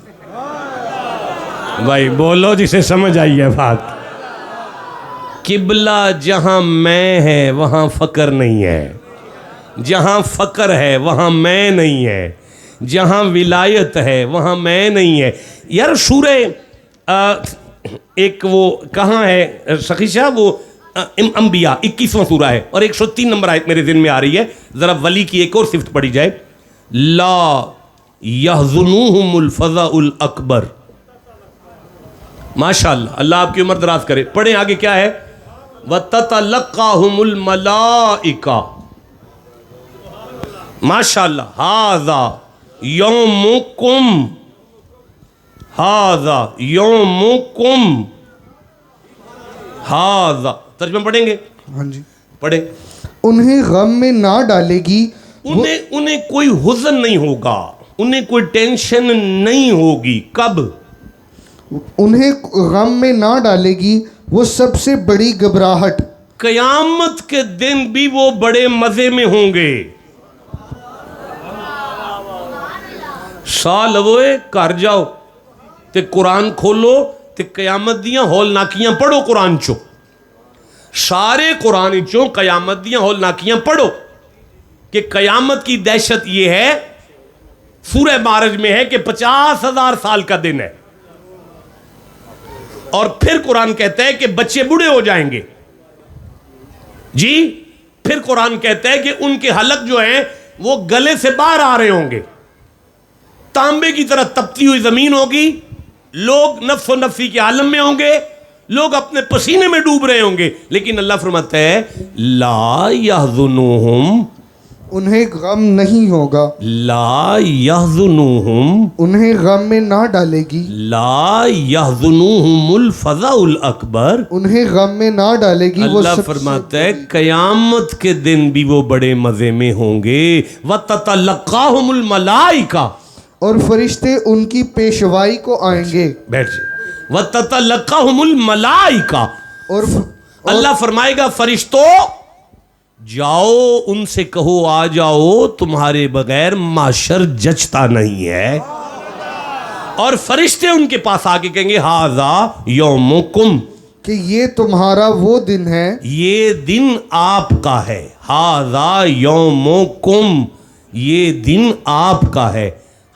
भाई बोलो जिसे समझ आई है बात। किबला जहां मैं है वहां फकर नहीं है, जहां फकर है वहां मैं नहीं है, जहां विलायत है वहां मैं नहीं है। यार सूरे एक वो कहाँ है सखी साहब, वो अंबिया 21वां सूरा है और 103 नंबर आयत मेरे दिन में आ रही है। जरा वली की एक और सिफ्त पढ़ी जाए, ला यहज़ुनुहुमुल फ़ज़ाउल अकबर। माशाअल्लाह, अल्लाह आपकी उम्र दराज करे। पढ़े आगे क्या है? वततलक़्क़ाहुमुल मलाइका। माशाअल्लाह, हाज़ा यौमुकुम, हाज़ा यौमुकुम, हाजा तर्जुमा पढ़ेंगे, हाँ जी। पढ़े। उन्हें गम में ना डालेगी, उन्हें कोई हुज़न नहीं होगा, उन्हें कोई टेंशन नहीं होगी। कब? उन्हें गम में ना डालेगी वो सबसे बड़ी घबराहट। कयामत के दिन भी वो बड़े मजे में होंगे। साल लवोए घर जाओ ते कुरान खोलो ते कयामत दियां हौल नाकियां पढ़ो। कुरान चो सारे कुरान चो कयामत दियां हौल नाकियां पढ़ो कि कयामत की दहशत यह है। सूरह मारज में है कि 50,000 साल का दिन है, और फिर कुरान कहता है कि बच्चे बूढ़े हो जाएंगे जी। फिर कुरान कहता है कि उनके हलक जो हैं वो गले से बाहर आ रहे होंगे, तांबे की तरह तपती हुई जमीन होगी, लोग नफ्सो नफ्सी के आलम में होंगे, लोग अपने पसीने में डूब रहे होंगे। लेकिन अल्लाह फरमाता है ला यहज़ुनुहुम, उन्हें गम नहीं होगा। ला यहज़ुनुहुम, उन्हें गम में ना डालेगी। ला यहज़ुनुहुमुल फ़ज़ाउल अकबर, उन्हें गम में ना डालेगी। अल्लाह फरमाता है कयामत के दिन भी वो बड़े मजे में होंगे। व ततलक़ाहुमुल मलाइका, और फरिश्ते उनकी पेशवाई को आएंगे। बैठ जाए। व ततलक़ाहुमुल मलाइका, और अल्लाह फरमाएगा फरिश्तों जाओ उनसे कहो आ जाओ, तुम्हारे बगैर माशर जचता नहीं है। और फरिश्ते उनके पास आके कहेंगे हाजा यौमुकुम, कि ये तुम्हारा वो दिन है, ये दिन आपका है। हाजा यौमुकुम, ये दिन आपका है।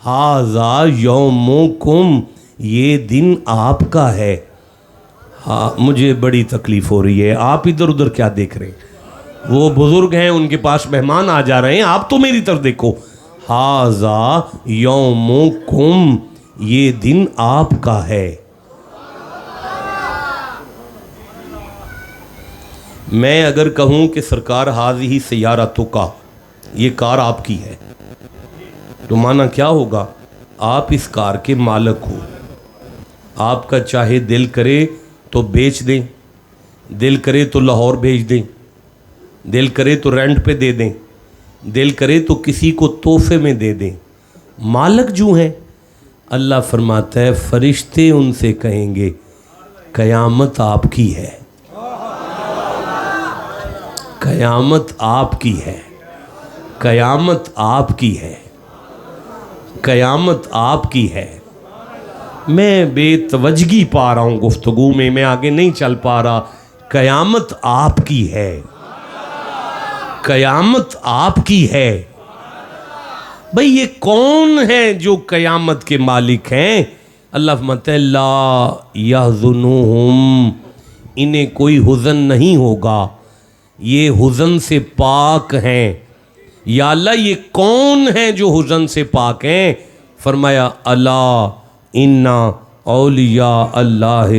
हाजा यौमुकुम, ये दिन आपका है। हाँ, मुझे बड़ी तकलीफ हो रही है। आप इधर उधर क्या देख रहे हैं? वो बुजुर्ग हैं, उनके पास मेहमान आ जा रहे हैं, आप तो मेरी तरफ देखो। हाजा यौमुकुम, ये दिन आपका है। मैं अगर कहूं कि सरकार हाज़िही सय्यारतु का, ये कार आपकी है, तो माना क्या होगा? आप इस कार के मालिक हो। आपका चाहे दिल करे तो बेच दें, दिल करे तो लाहौर भेज दें, दिल करे तो रेंट पे दे दें, दिल करे तो किसी को तोहफे में दे दें। मालिक जो हैं, अल्लाह फरमाता है फरिश्ते उनसे कहेंगे कयामत आपकी है, कयामत आपकी है, कयामत आपकी है, कयामत आपकी है। मैं बेतवजगी पा रहा हूँ गुफ्तगू में, मैं आगे नहीं चल पा रहा। कयामत आपकी है, कयामत आपकी है। भाई ये कौन है जो कयामत के मालिक हैं? अल्लाह फरमाता है ला यहज़ुनुहुम, इन्हें कोई हुज़न नहीं होगा, ये हुज़न से पाक हैं। या अल्लाह ये कौन है जो हुज़न से पाक हैं? फरमाया अला इन्ना औलिया अल्लाह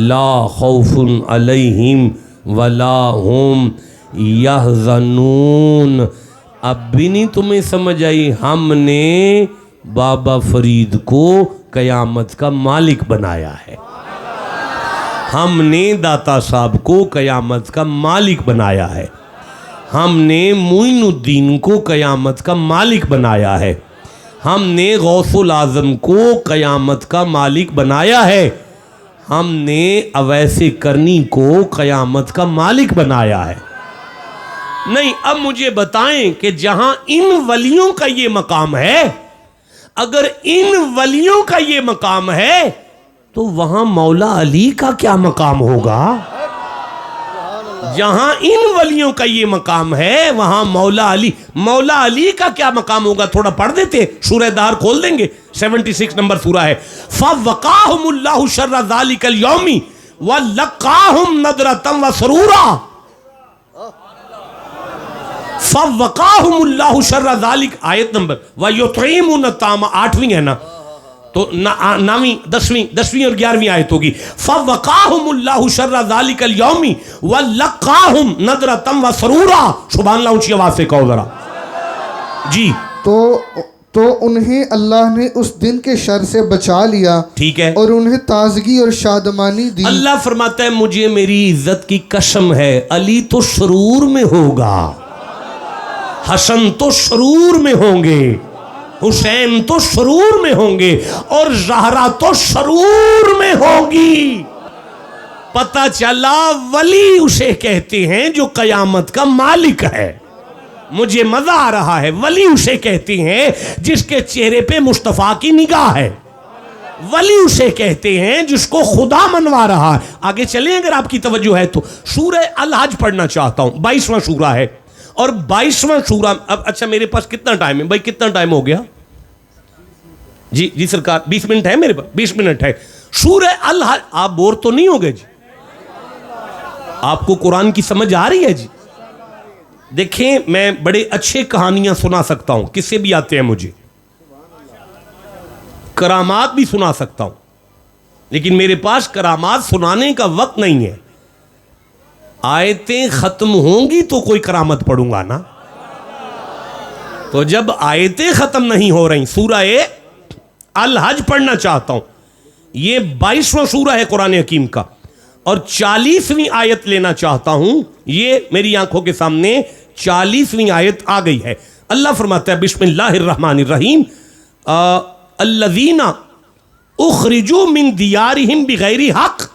ला खौफुन अलैहिम वला हुम यहज़नून। अब भी नहीं तुम्हें समझ आई? हमने बाबा फरीद को कयामत का मालिक बनाया है, हमने दाता साहब को कयामत का मालिक बनाया है, हमने मोइनुद्दीन को कयामत का मालिक बनाया है, हमने गौसुल आज़म को कयामत का मालिक बनाया है, हमने अवैसे करनी को कयामत का मालिक बनाया है। नहीं, अब मुझे बताएं कि जहां इन वलियों का ये मकाम है, अगर इन वलियों का ये मकाम है तो वहां मौला अली का क्या मकाम होगा? जहां इन वलियों का ये मकाम है वहां मौला अली का क्या मकाम होगा? थोड़ा पढ़ देते, सूरह दार खोल देंगे, 76 नंबर सूरा है। फवक़ाहुमुल्लाहु शर्रा ज़ालिकल यौमी व लक़ाहुम नदरतम व सरूरा। फवक़ाहुमुल्लाहु शर्रा ज़ालिक, आयत नंबर व युतईमुन तामा, 8वीं है ना, तो 9वीं 10वीं और 11वीं आयत होगी। फवक़ाहुमुल्लाहु शर्रा ज़ालिकल यौमी व लक़ाहुम नदरतम व सरूरा। सुभान अल्लाह, ऊंची आवाज से कहो जरा जी। तो उन्हें अल्लाह ने उस दिन के शर से बचा लिया, ठीक है, और उन्हें ताजगी और शादमानी दी। अल्लाह फरमाता है मुझे मेरी इज्जत की कसम है, अली तो सरूर में होगा, हसन तो सरूर में होंगे, हुसैन तो सरूर में होंगे, और ज़हरा तो सरूर में होगी। पता चला वली उसे कहते हैं जो कयामत का मालिक है। मुझे मजा आ रहा है, वली उसे कहते हैं जिसके चेहरे पे मुस्तफा की निगाह है। वली उसे कहते हैं जिसको खुदा मनवा रहा है। आगे चलें अगर आपकी तवज्जो है तो। सूरह अल हज पढ़ना चाहता हूं, 22वां सूरा है, और 22वां सूरा। अब अच्छा मेरे पास कितना टाइम है भाई, कितना टाइम हो गया जी? जी सरकार 20 मिनट है मेरे पास, 20 मिनट है। सूरह अल हज, आप बोर तो नहीं हो गए जी? आपको कुरान की समझ आ रही है जी? देखें मैं बड़े अच्छे कहानियां सुना सकता हूं, किससे भी आते हैं मुझे, करामात भी सुना सकता हूं, लेकिन मेरे पास करामात सुनाने का वक्त नहीं है। आयतें खत्म होंगी तो कोई करामत पढ़ूंगा ना। तो जब आयतें खत्म नहीं हो रही, सूरह अल हज पढ़ना चाहता हूं। ये 22वां सूरा है कुरान हकीम का, और 40वीं आयत लेना चाहता हूं। ये मेरी आंखों के सामने 40वीं आयत आ गई है। अल्लाह फरमाता है बिस्मिल्लाहिर्रहमानिर्रहीम, अल्लज़ीना उखरिजू मिन दियारिहिम बिगैरि हक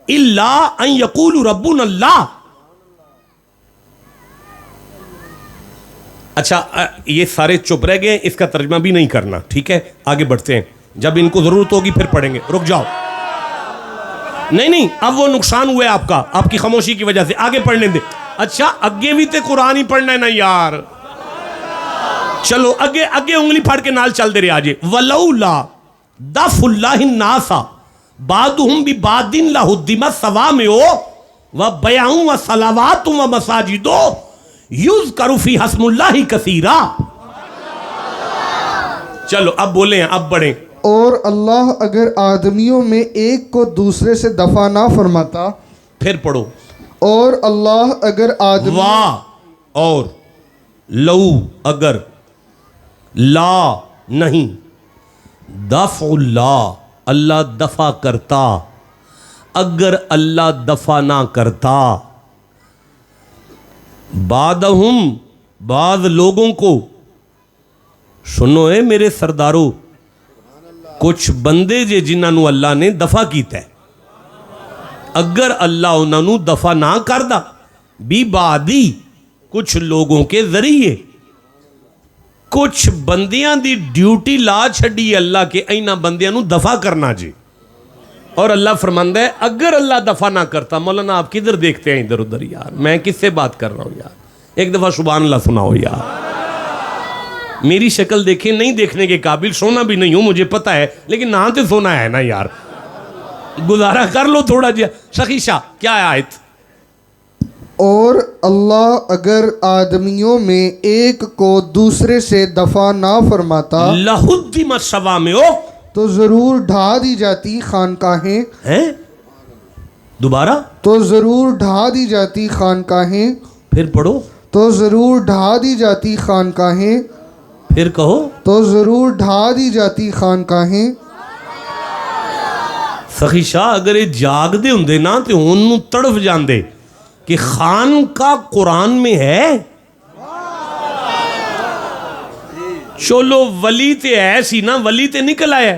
इल्ला अन यकूलू रब्बुनल्लाह। अच्छा ये सारे चुप रह गए, इसका तर्जमा भी नहीं करना, ठीक है? आगे बढ़ते हैं, जब इनको जरूरत होगी फिर पढ़ेंगे। रुक जाओ, नहीं, अब वो नुकसान हुआ है आपका, आपकी खामोशी की वजह से। आगे पढ़ने दे। अच्छा आगे भी तो कुरान ही पढ़ना है ना यार। चलो आगे आगे उंगली फाड़ के नाल चल दे रहे आजे। वलौला दफुल्लाहि नासा बादुहुम बि बादिन लहुद्दिमा सवामिओ व बयाउ व सलावातु व मसाजिदो युज़करु फी हस्मुल्लाहि कसीरा। चलो अब बोले, अब बढ़े। और अल्लाह अगर आदमियों में एक को दूसरे से दफा ना फरमाता, फिर पढ़ो। और अल्लाह अगर आदमी, वाह और लऊ अगर, ला नहीं, दफ़उल्ला अल्लाह दफा करता, अगर अल्लाह दफा ना करता, बादहुम बाद लोगों को, सुनो है मेरे सरदारों, कुछ बंदे जे जिन्होंने अल्लाह ने दफा किया, अगर अल्लाह उन्होंने दफा ना करदा, भी बादी कुछ लोगों के जरिए, कुछ बंदियां दी ड्यूटी ला छड़ी अल्लाह के इन्हां बंदियां नू दफा करना जी। और अल्लाह फरमांदा है अगर अल्लाह दफा ना करता। मौलाना आप किधर देखते हैं इधर उधर यार, मैं किससे बात कर रहा हूं यार? एक दफा सुभान अल्लाह सुनाओ यार। मेरी शक्ल देखे, नहीं देखने के काबिल, सोना भी नहीं हूं मुझे पता है, लेकिन ना तो सोना है ना यार, गुजारा कर लो थोड़ा जिया। सखीशा क्या है आयत? और अल्लाह अगर आदमियों में एक को दूसरे से दफा ना फरमाता, लहुद्दिमा सवामिओ, तो जरूर ढा दी जाती खानकाहें। हैं? दोबारा? तो जरूर ढा दी जाती खानकाहें। फिर पढ़ो। तो जरूर ढा दी जाती खानकाहें। फिर कहो। तो जरूर ढा दी जाती खानकाहें। सखी शाह अगर ये जागदे होंदे ना तो उन्होंने तड़फ जाते कि खान का कुरान में है। चलो वली ते है सी ना, वली ते निकल आया,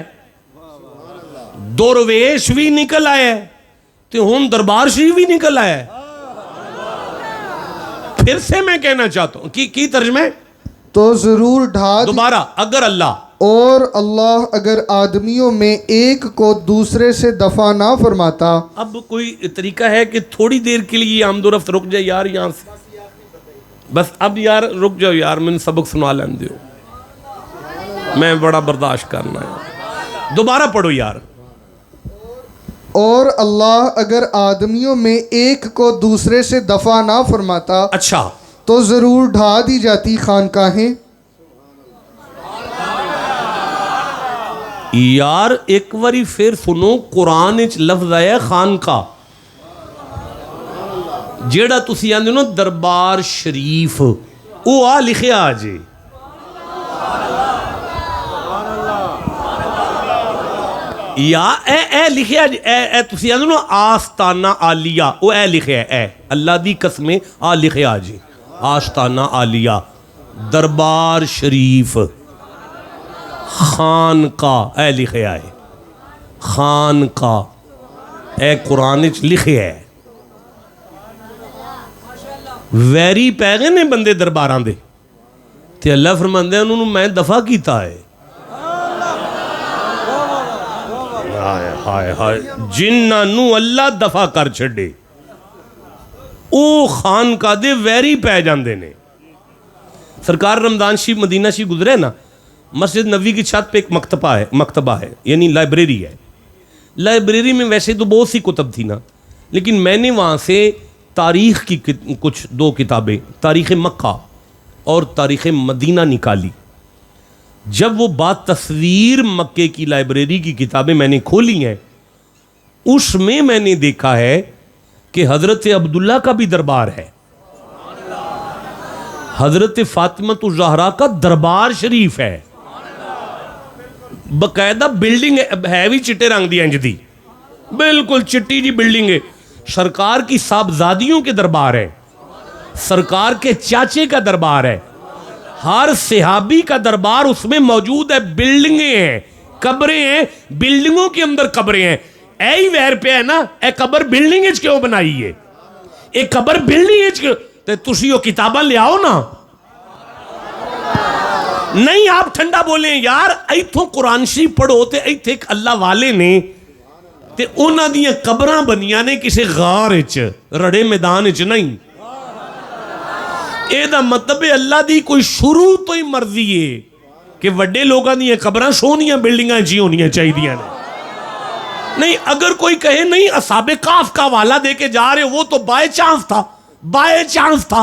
दुरवेश भी निकल आया, तो हुन दरबार शरीफ भी निकल आया। फिर से मैं कहना चाहता हूं कि तर्जमे, तो जरूर ढा दोबारा, अगर अल्लाह, और अल्लाह अगर आदमियों में एक को दूसरे से दफा ना फरमाता। अब कोई तरीका है कि थोड़ी देर के लिए आमदोरफ्त रुक जाए यार यहाँ से, बस अब यार रुक जाओ यार, मैंने सबक सुना लें दो, मैं बड़ा बर्दाश्त करना है। दोबारा पढ़ो यार। और अल्लाह अगर आदमियों में एक को दूसरे से दफा ना फरमाता, अच्छा, तो जरूर ढा दी जाती खानकाहें। यार एक बारी फिर सुनो, कुरान इच लफ्ज आया खान का, जेड़ा तुसी आंदे ना दरबार शरीफ, वो आ लिखिया जे या ए लिखिया ए तुसी आंदे नो आस्ताना आलिया ओ ए लिखिया ए अल्लाह दी कसमें आ लिखिया जी आस्ताना आलिया दरबार शरीफ खान का ए लिखिया है खान का ए कुरान च लिखिया है वैरी पै गए ने बंदे दरबारां दे ते अल्लाह फरमांदे उन्होंने मैं दफा कीता है हाय हाय हाय जिन्होंने अल्लाह दफा कर छड़े ओ खानका दे वैरी पै जाते ने सरकार रमदान शरीफ मदीना शरीफ गुजरे ना मस्जिद नबी की छत पे एक मकतबा है यानी लाइब्रेरी है। लाइब्रेरी में वैसे तो बहुत सी कुतब थी ना लेकिन मैंने वहाँ से तारीख़ की कुछ दो किताबें तारीख़ मक्का और तारीख़ मदीना निकाली। जब वो बात तस्वीर मक्के की लाइब्रेरी की किताबें मैंने खोली हैं उसमें मैंने देखा है कि हज़रत अब्दुल्ला का भी दरबार है, हज़रत फातिमा ज़हरा का दरबार शरीफ है, बकायदा बिल्डिंग है भी चिट्टे रंग दी इंज दी बिल्कुल चिट्टी जी बिल्डिंग है। सरकार की साहबजादियों के दरबार है, सरकार के चाचे का दरबार है, हर सिहाबी का दरबार उसमें मौजूद है। बिल्डिंगें हैं कब्रें हैं बिल्डिंगों के अंदर कब्रें हैं। ऐ ही वैर पे है ना ए कबर बिल्डिंग क्यों बनाई है ए कबर बिल्डिंग क्यों ते तुसी वो किताबां ले आओ ना। नहीं आप ठंडा बोले यार इथों कुरान शरीफ पढ़ो ते इत्थे एक अल्लाह वाले ने ते उन्हां दियां कबरां बनियां ने किसी गार विच रड़े मैदान विच नहीं। एदा मतलब है अल्लाह दी कोई शुरू तो ही मर्जी है कि वड्डे लोगों दी कबरां सोहनियां बिल्डिंगां जी होनियां चाहिए ने। नहीं अगर कोई कहे नहीं असाबे काफ का हवाला दे के जा रहे हो वो तो बाय चांस था, बाय चांस था,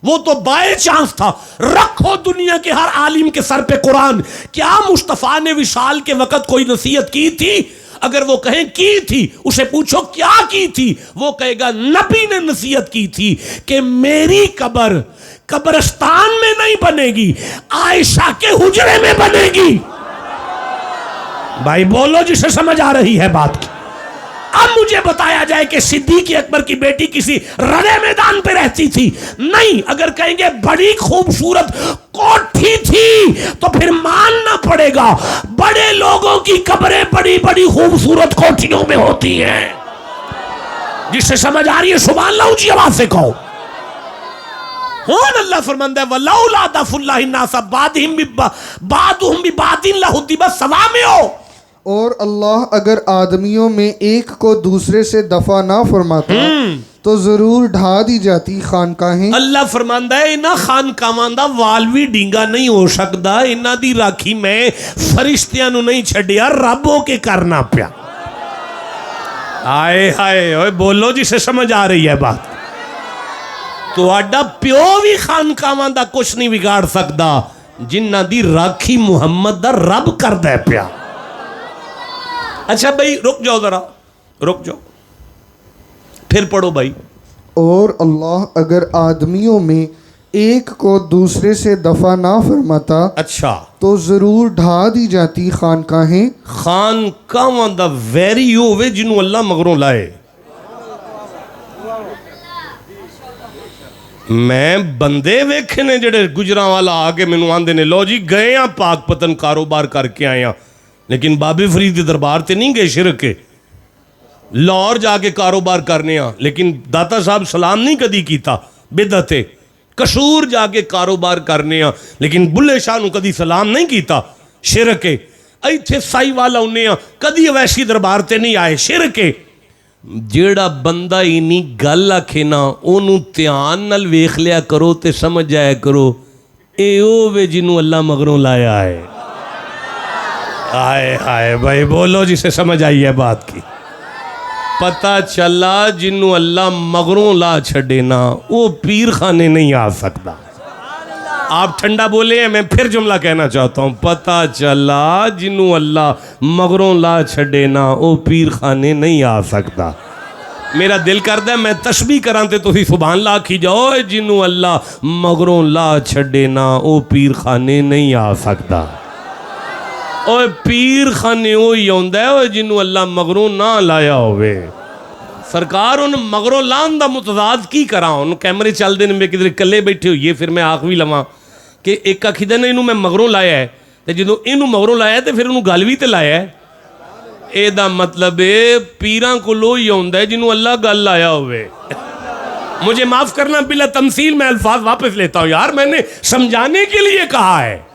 वो तो बाय चांस था। रखो दुनिया के हर आलिम के सर पे कुरान। क्या मुस्तफा ने विशाल के वक्त कोई नसीहत की थी? अगर वो कहें की थी उसे पूछो क्या की थी, वो कहेगा नबी ने नसीहत की थी कि मेरी कब्र कब्रिस्तान में नहीं बनेगी आयशा के हुजरे में बनेगी। भाई बोलो जिसे समझ आ रही है बात की। अब मुझे बताया जाए कि सिद्दीक अकबर की बेटी किसी रड़े मैदान पे रहती थी? नहीं। अगर कहेंगे बड़ी खूबसूरत कोठी थी तो फिर मानना पड़ेगा बड़े लोगों की कब्रें बड़ी बड़ी खूबसूरत कोठियों में होती हैं। जिससे समझ आ रही है सुभान अल्लाह ऊंची आवाज से कहो। अल्लाह फरमाता है वलौला दफुल्लाहि नास बादुहुम बिबादिन लहुदिबा सवामिओ। और अल्लाह अगर आदमियों में एक को दूसरे से दफा ना फरमाता तो जरूर ढा दी जाती खानकाहें। अल्लाह फरमांदा है इन्हां खानकावां दा वाल भी डींगा नहीं हो सकता। इन्हां दी राखी मैं फरिश्तियां नूं नहीं छड्डिया रब होके करना पिया। आए हाय ओए बोलो जिसे समझ आ रही है बात। तुहाडा प्यो भी खानकावां दा कुछ नहीं बिगाड़ सकता जिन्हां दी राखी मुहम्मद दा रब करदा है पिया। अच्छा भाई रुक जाओ जरा रुक जाओ फिर पढ़ो भाई। और अल्लाह अगर आदमियों में एक को दूसरे से दफा ना फरमाता अच्छा तो जरूर ढा दी जाती खानकाहें। खानकावां दा वैरी होवे जिन्हों अल्लाह मगरों लाए। मैं बंदे वेखे ने जेडे गुजरांवाला आके मैनू आंदे ने लो जी गए आ पाक पतन कारोबार करके आए हैं लेकिन बाबे फरीद के दरबार ते नहीं गए शिरक के। लाहौर जाके कारोबार करने आ लेकिन दाता साहब सलाम नहीं कदी कीता बिदते। कसूर जाके कारोबार करने आ लेकिन बुल्ले शाह नू कदी सलाम नहीं कीता शिरक के। इत्थे साईवाल आउने आ कदी अवैसी दरबार ते नहीं आए शिरक के। जेड़ा बंदा इन्नी गल आखे ना ओनू ध्यान नाल वेख लिया करो ते समझ जाया करो ए ओ वे जिन्हों अल्लाह मगरों लाया है। आए हाय भाई बोलो जिसे समझ आई है बात की। पता चला जिन्हों अल्लाह मगरों ला छड़े ना वो पीर खाने नहीं आ सकता। आप ठंडा बोले हैं मैं फिर जुमला कहना चाहता हूँ। पता चला जिन्हों अल्लाह मगरों ला छड़े ना वो पीर खाने नहीं आ सकता। मेरा दिल करता है मैं तस्बीह करा ते तुसी सुभान अल्लाह आखी जाओ जिन्हों अल्लाह मगरों ला छड़े ना वो पीर खाने नहीं आ सकता। ओए पीर खाने ही आउंदा है जिन्हों अल्लाह मगरों ना लाया होवे। सरकार उन मगरों लान दा मुतजाद की करा। उन कैमरे चलते हैं, मैं किधर कल्ले बैठे होइए फिर मैं आख भी लवां कि एक आखिदा ने इनू मैं मगरों लाया है, तो जो इनू मगरों लाया तो फिर उन्होंने गल भी तो लाया है। एदा मतलब है पीरां कोलों ही आउंदा है जिन्हों अल्लाह गल लाया होवे। मुझे माफ करना बिला तमसील, मैं अल्फाज वापस लेता हूं यार, मैंने समझाने के लिए कहा है।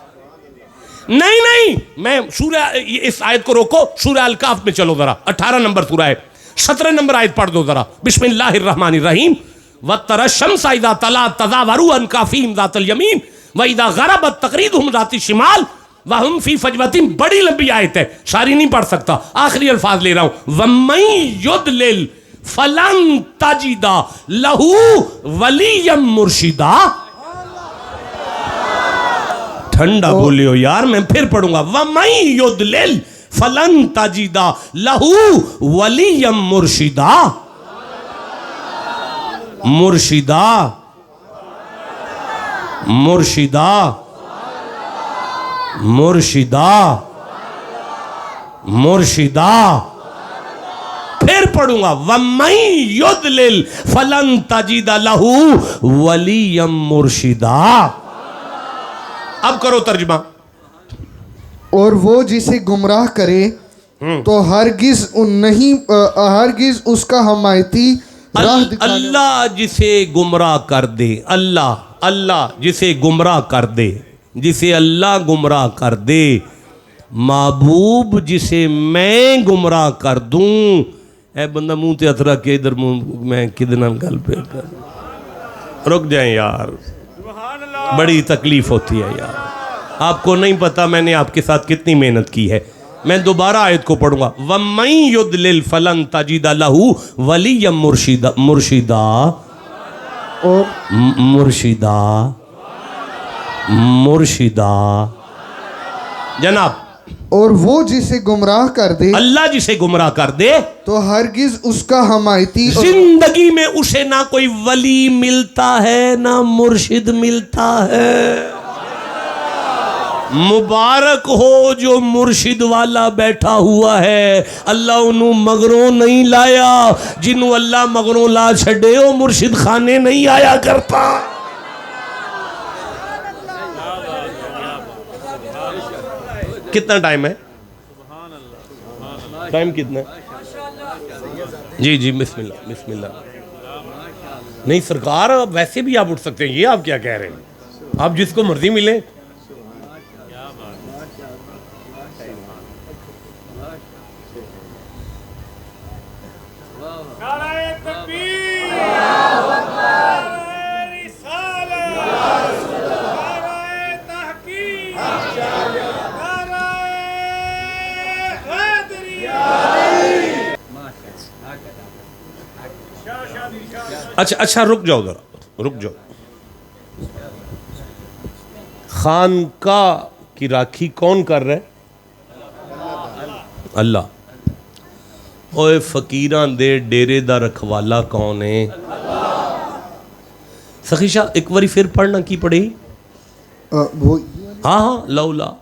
नहीं नहीं, मैं सूरह इस आयत को रोको, सूरह अल काफ में चलो जरा, 18 नंबर सूरह है, 17 नंबर आयत पढ़ दो जरा। बिस्मिल्लाहिर्रहमानिर्रहीम। वत्तरा शम्स इज़ा तला तज़ावरू अन काफ़ीहिम ज़ातल यमीन व इज़ा ग़रबत तक़रीदुहुम ज़ातिश शिमाल व हुम फ़ी फ़जवतिन। बड़ी लंबी आयत है, सारी नहीं पढ़ सकता, आखिरी अल्फाज ले रहा हूं। वमन युद्लिल फलन तजिदा लहू वलिय्यम मुर्शिदा। ठंडा बोलियो यार, मैं फिर पढ़ूंगा। वमन युद्लिल फलन तजिदा लहू वलिय्यम मुर्शिदा। मुर्शिदा मुर्शिदा मुर्शिदा मुर्शिदा। फिर पढ़ूंगा। वमन युद्लिल फलन तजिदा लहू वलिय्यम मुर्शिदा। अब करो तर्जुमा। और वो जिसे गुमराह करे तो हरगिज उसका हमायती राह दिखाने। अल्लाह जिसे गुमराह कर दे, अल्लाह अल्लाह जिसे गुमराह कर दे, जिसे अल्लाह गुमराह कर दे, महबूब जिसे मैं गुमराह कर दूं। ए बंदा मुंह ते हथ रख के इधर मुंह, मैं किदे नाल गल पे कर। रुक जाए यार, बड़ी तकलीफ होती है यार, आपको नहीं पता मैंने आपके साथ कितनी मेहनत की है। मैं दोबारा आयत को पढ़ूंगा। वमन युद्लिल फलन तजिदा लहू वलिय्यम मुर्शिदा। मुर्शिदा और मुर्शिदा मुर्शिदा जनाब। और वो जिसे गुमराह कर दे, अल्लाह जिसे गुमराह कर दे तो हरगिज उसका हमायती जिंदगी में उसे ना कोई वली मिलता है ना मुर्शिद मिलता है। मुबारक हो जो मुर्शिद वाला बैठा हुआ है, अल्लाह उन्हों मगरों नहीं लाया। जिन्हों अल्लाह मगरों ला छड़े वो मुर्शिद खाने नहीं आया करता। कितना टाइम है? टाइम कितना है? जी जी बिस्मिल्लाह बिस्मिल्लाह। नहीं सरकार, वैसे भी आप उठ सकते हैं, ये आप क्या कह रहे हैं? आप जिसको मर्जी मिले। अच्छा अच्छा, रुक जाओ जरा, रुक जाओ। खानका की राखी कौन कर रहा है? अल्लाह। ओए फकीरां दे डेरे दा रखवाला कौन है? सखीशा एक बारी फिर पढ़ना की पढ़ी? वो हाँ हाँ लौला।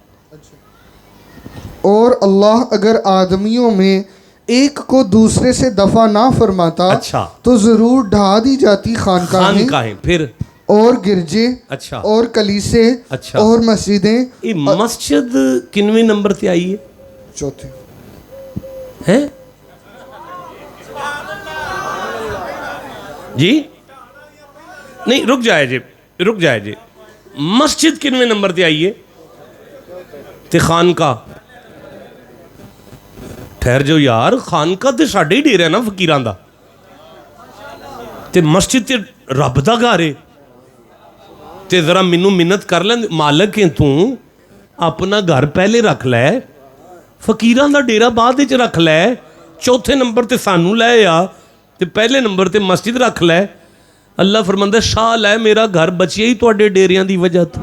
और अल्लाह अगर आदमियों में एक को दूसरे से दफा ना फरमाता, अच्छा, तो जरूर ढा दी जाती खानकाहें, फिर और गिरजे, अच्छा, और कलीसे, अच्छा, और मस्जिदें। ये मस्जिद किनवें नंबर पे आई है? चौथे है जी। नहीं रुक जाए जी, रुक जाए जी। मस्जिद किनवें नंबर पे आई है? ते खानका ठहर जाओ यार, खानका तो साडे ही डेरा है ना फकीरां दा, ते मस्जिद ते रब दा घर है। ते जरा मैनू मिन्नत कर ले, मालक है तू, अपना घर पहले रख लै, फकीरां दा डेरा बाद विच रख लै, चौथे नंबर ते सानू लै आ, ते पहले नंबर ते मस्जिद रख लै। अल्लाह फरमांदा शाह लै मेरा घर बचिया ही तुहाडे डेरियां दी वजह तो।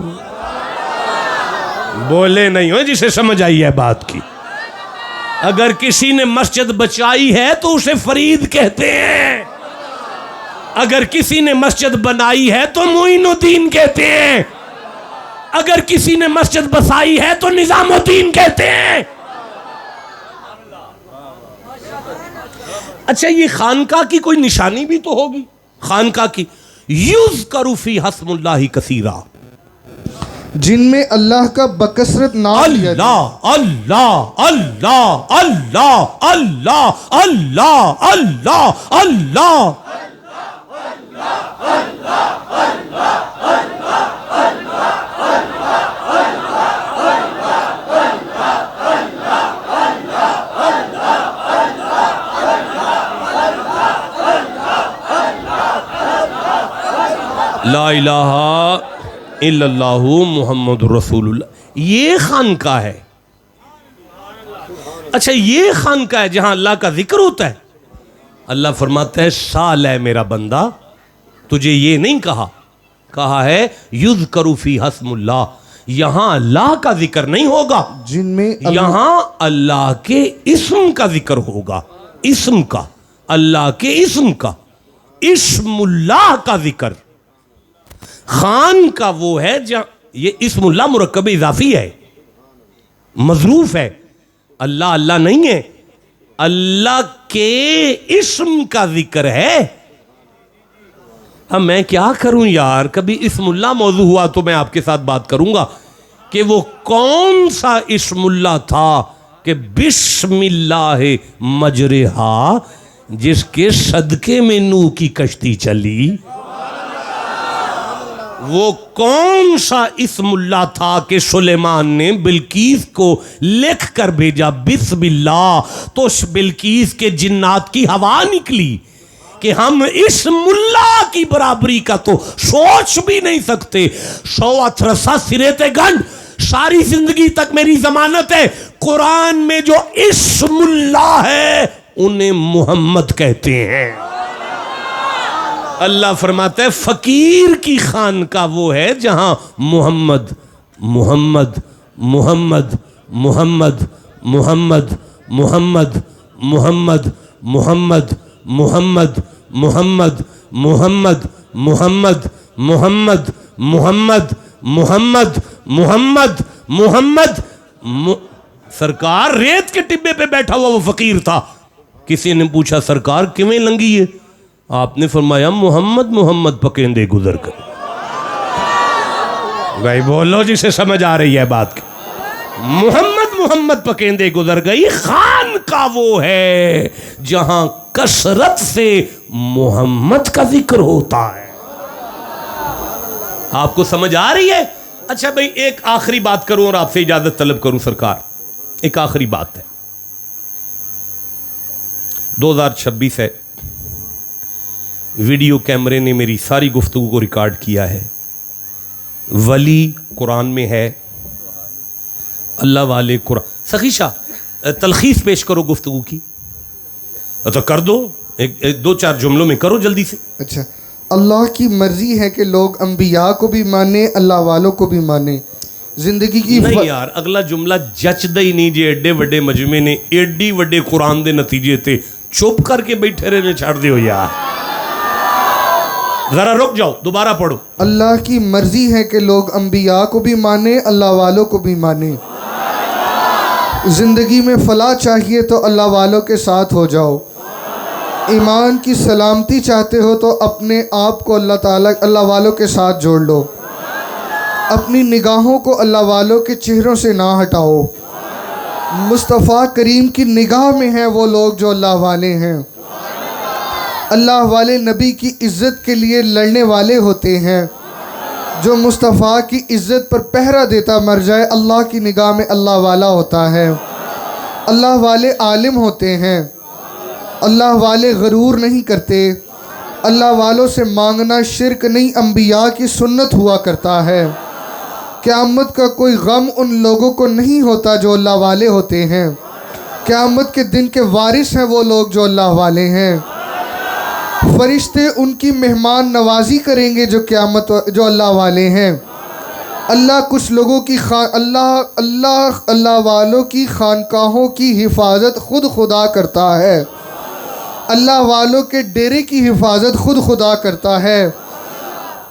बोले नहीं हो जिसे समझ आई है बात की। अगर किसी ने मस्जिद बचाई है तो उसे फरीद कहते हैं, अगर किसी ने मस्जिद बनाई है तो मोइनुद्दीन कहते हैं। अगर किसी ने मस्जिद बसाई है तो निजामुद्दीन कहते हैं। अच्छा, ये खानका की कोई निशानी भी तो होगी। खानका की यूज करूफी हस्मुल्लाहि कसीरा, जिनमें अल्लाह का बकसरत नाम लिया जाए। अल्लाह अल्लाह अल्लाह अल्लाह अल्लाह अल्लाह अल्लाह। ला इलाहा इल्लल्लाहु मुहम्मदुर रसूलुल्लाह, ये खानका है। अच्छा, ये खानका है जहां अल्लाह का जिक्र होता है। अल्लाह फरमाता है साल है मेरा बंदा, तुझे ये नहीं कहा है युज़करू फी हस्मुल्लाह, यहां अल्लाह का जिक्र नहीं होगा, जिनमें यहां अल्लाह के इस्म का जिक्र होगा। इस्म का, अल्लाह के इस्म का, इस्मुल्लाह का जिक्र। खान का वो है जहां ये इस्मुल्लाह मुरक्कब इजाफी है, मजरूफ है। अल्लाह अल्लाह नहीं है, अल्लाह के इस्म का जिक्र है। अब मैं क्या करूं यार, कभी इस्मुल्लाह मौजू हुआ तो मैं आपके साथ बात करूंगा कि वो कौन सा इस्मुल्लाह था कि बिस्मिल्लाह मजरेहा, जिसके सदके में नूह की कश्ती चली। वो कौन सा इस्मुल्लाह था कि सुलेमान ने बिल्कीस को लिख कर भेजा बिस्मिल्लाह, तो बिल्कीस के जिन्नात की हवा निकली कि हम इस मुल्ला की बराबरी का तो सोच भी नहीं सकते। 100 सिरे ते गंड, सारी जिंदगी तक मेरी जमानत है। कुरान में जो इस मुल्ला है उन्हें मोहम्मद कहते हैं। अल्लाह फरमाता है फकीर की खान का वो है जहां मोहम्मद मोहम्मद मोहम्मद मोहम्मद मोहम्मद मोहम्मद मोहम्मद मोहम्मद मोहम्मद मोहम्मद मोहम्मद मोहम्मद मोहम्मद मोहम्मद मोहम्मद मोहम्मद मोहम्मद। सरकार रेत के टिब्बे पे बैठा हुआ वो फकीर था। किसी ने पूछा सरकार किवें लंगी है? आपने फरमाया मोहम्मद मोहम्मद पकेंदे गुजर कर। भाई बोलो जिसे समझ आ रही है बात की। मोहम्मद मोहम्मद पकेंदे गुजर गई। खान का वो है जहां कसरत से मोहम्मद का जिक्र होता है। आपको समझ आ रही है? अच्छा भाई, एक आखिरी बात करूं और आपसे इजाजत तलब करूं सरकार। एक आखिरी बात है, 2026 है, वीडियो कैमरे ने मेरी सारी गुफ्तगू को रिकॉर्ड किया है। वली कुरान में है, अल्लाह वाले कुरान। सखीशा तलखीस पेश करो गुफ्तगू की। तो कर दो, एक 2-4 जुमलों में करो जल्दी से। अच्छा, अल्लाह की मर्जी है कि लोग अंबिया को भी माने, अल्लाह वालों को भी माने। जिंदगी की नहीं यार, अगला जुमला जचदा ही नहीं। जे एडे वड्डे मजमे ने एडी वड्डे कुरान दे नतीजे ते चुप करके बैठे रहने छाड़ दियो यार। जरा रुक जाओ, दोबारा पढ़ो। अल्लाह की मर्जी है कि लोग अंबिया को भी माने, अल्लाह वालों को भी माने। जिंदगी में फलाह चाहिए तो अल्लाह वालों के साथ हो जाओ। ईमान की सलामती चाहते हो तो अपने आप को अल्लाह ताला अल्लाह वालों के साथ जोड़ लो। अपनी निगाहों को अल्लाह वालों के चेहरों से ना हटाओ। मुस्तफ़ा करीम की निगाह में है वो लोग जो अल्लाह वाले हैं। अल्लाह वाले नबी की इज़्ज़त के लिए लड़ने वाले होते हैं। जो मुस्तफ़ा की इज़्ज़त पर पहरा देता मर जाए, अल्लाह की निगाह में अल्लाह वाला होता है। अल्लाह वाले आलिम होते हैं। अल्लाह वाले गरूर नहीं करते। अल्लाह वालों से मांगना शिर्क नहीं, अंबिया की सुन्नत हुआ करता है। क़यामत का कोई गम उन लोगों को नहीं होता जो अल्लाह वाले होते हैं। क़यामत के दिन के वारिस हैं वो लोग जो अल्लाह वाले हैं। फरिश्ते उनकी मेहमान नवाजी करेंगे जो क़यामत जो अल्लाह वाले हैं। अल्लाह कुछ लोगों की अल्लाह वालों की खानकाहों की हिफाजत खुद खुदा करता है। अल्लाह वालों के डेरे की हिफाजत खुद खुदा करता है।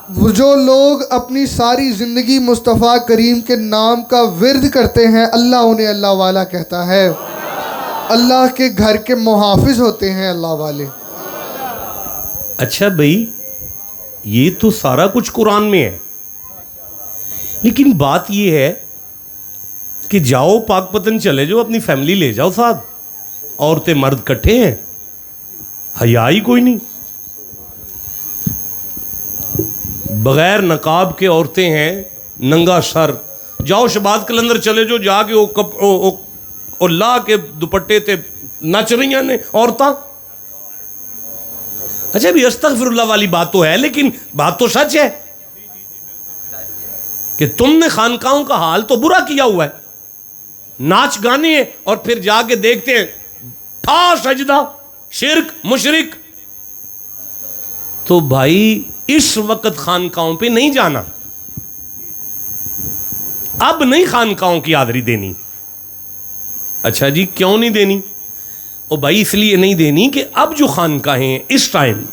वो जो लोग अपनी सारी ज़िंदगी मुस्तफ़ा करीम के नाम का विर्द करते हैं, अल्लाह उन्हें अल्लाह वाला कहता है। अल्लाह के घर के मुहाफिज होते हैं अल्लाह वाले। अच्छा भाई, ये तो सारा कुछ कुरान में है, लेकिन बात ये है कि जाओ पाकपतन चले जाओ, अपनी फैमिली ले जाओ साथ, औरतें मर्द इकट्ठे हैं, हया ही कोई नहीं। बगैर नकाब के औरतें हैं, नंगा सर। जाओ शबाज कलंदर चले जाओ, जाके ओ ला के दुपट्टे ते नच रही ने औरतां। अच्छा भी अस्तगफिरुल्लाह वाली बात तो है, लेकिन बात तो सच है कि तुमने खानकाहों का हाल तो बुरा किया हुआ है। नाच गाने हैं और फिर जाके देखते हैं ठा सजदा, शिर्क, मुशरिक। तो भाई इस वक्त खानकाहों पे नहीं जाना, अब नहीं खानकाहों की हाज़िरी देनी। अच्छा जी, क्यों नहीं देनी? ओ भाई इसलिए नहीं देनी कि अब जो खानकाहें इस टाइम,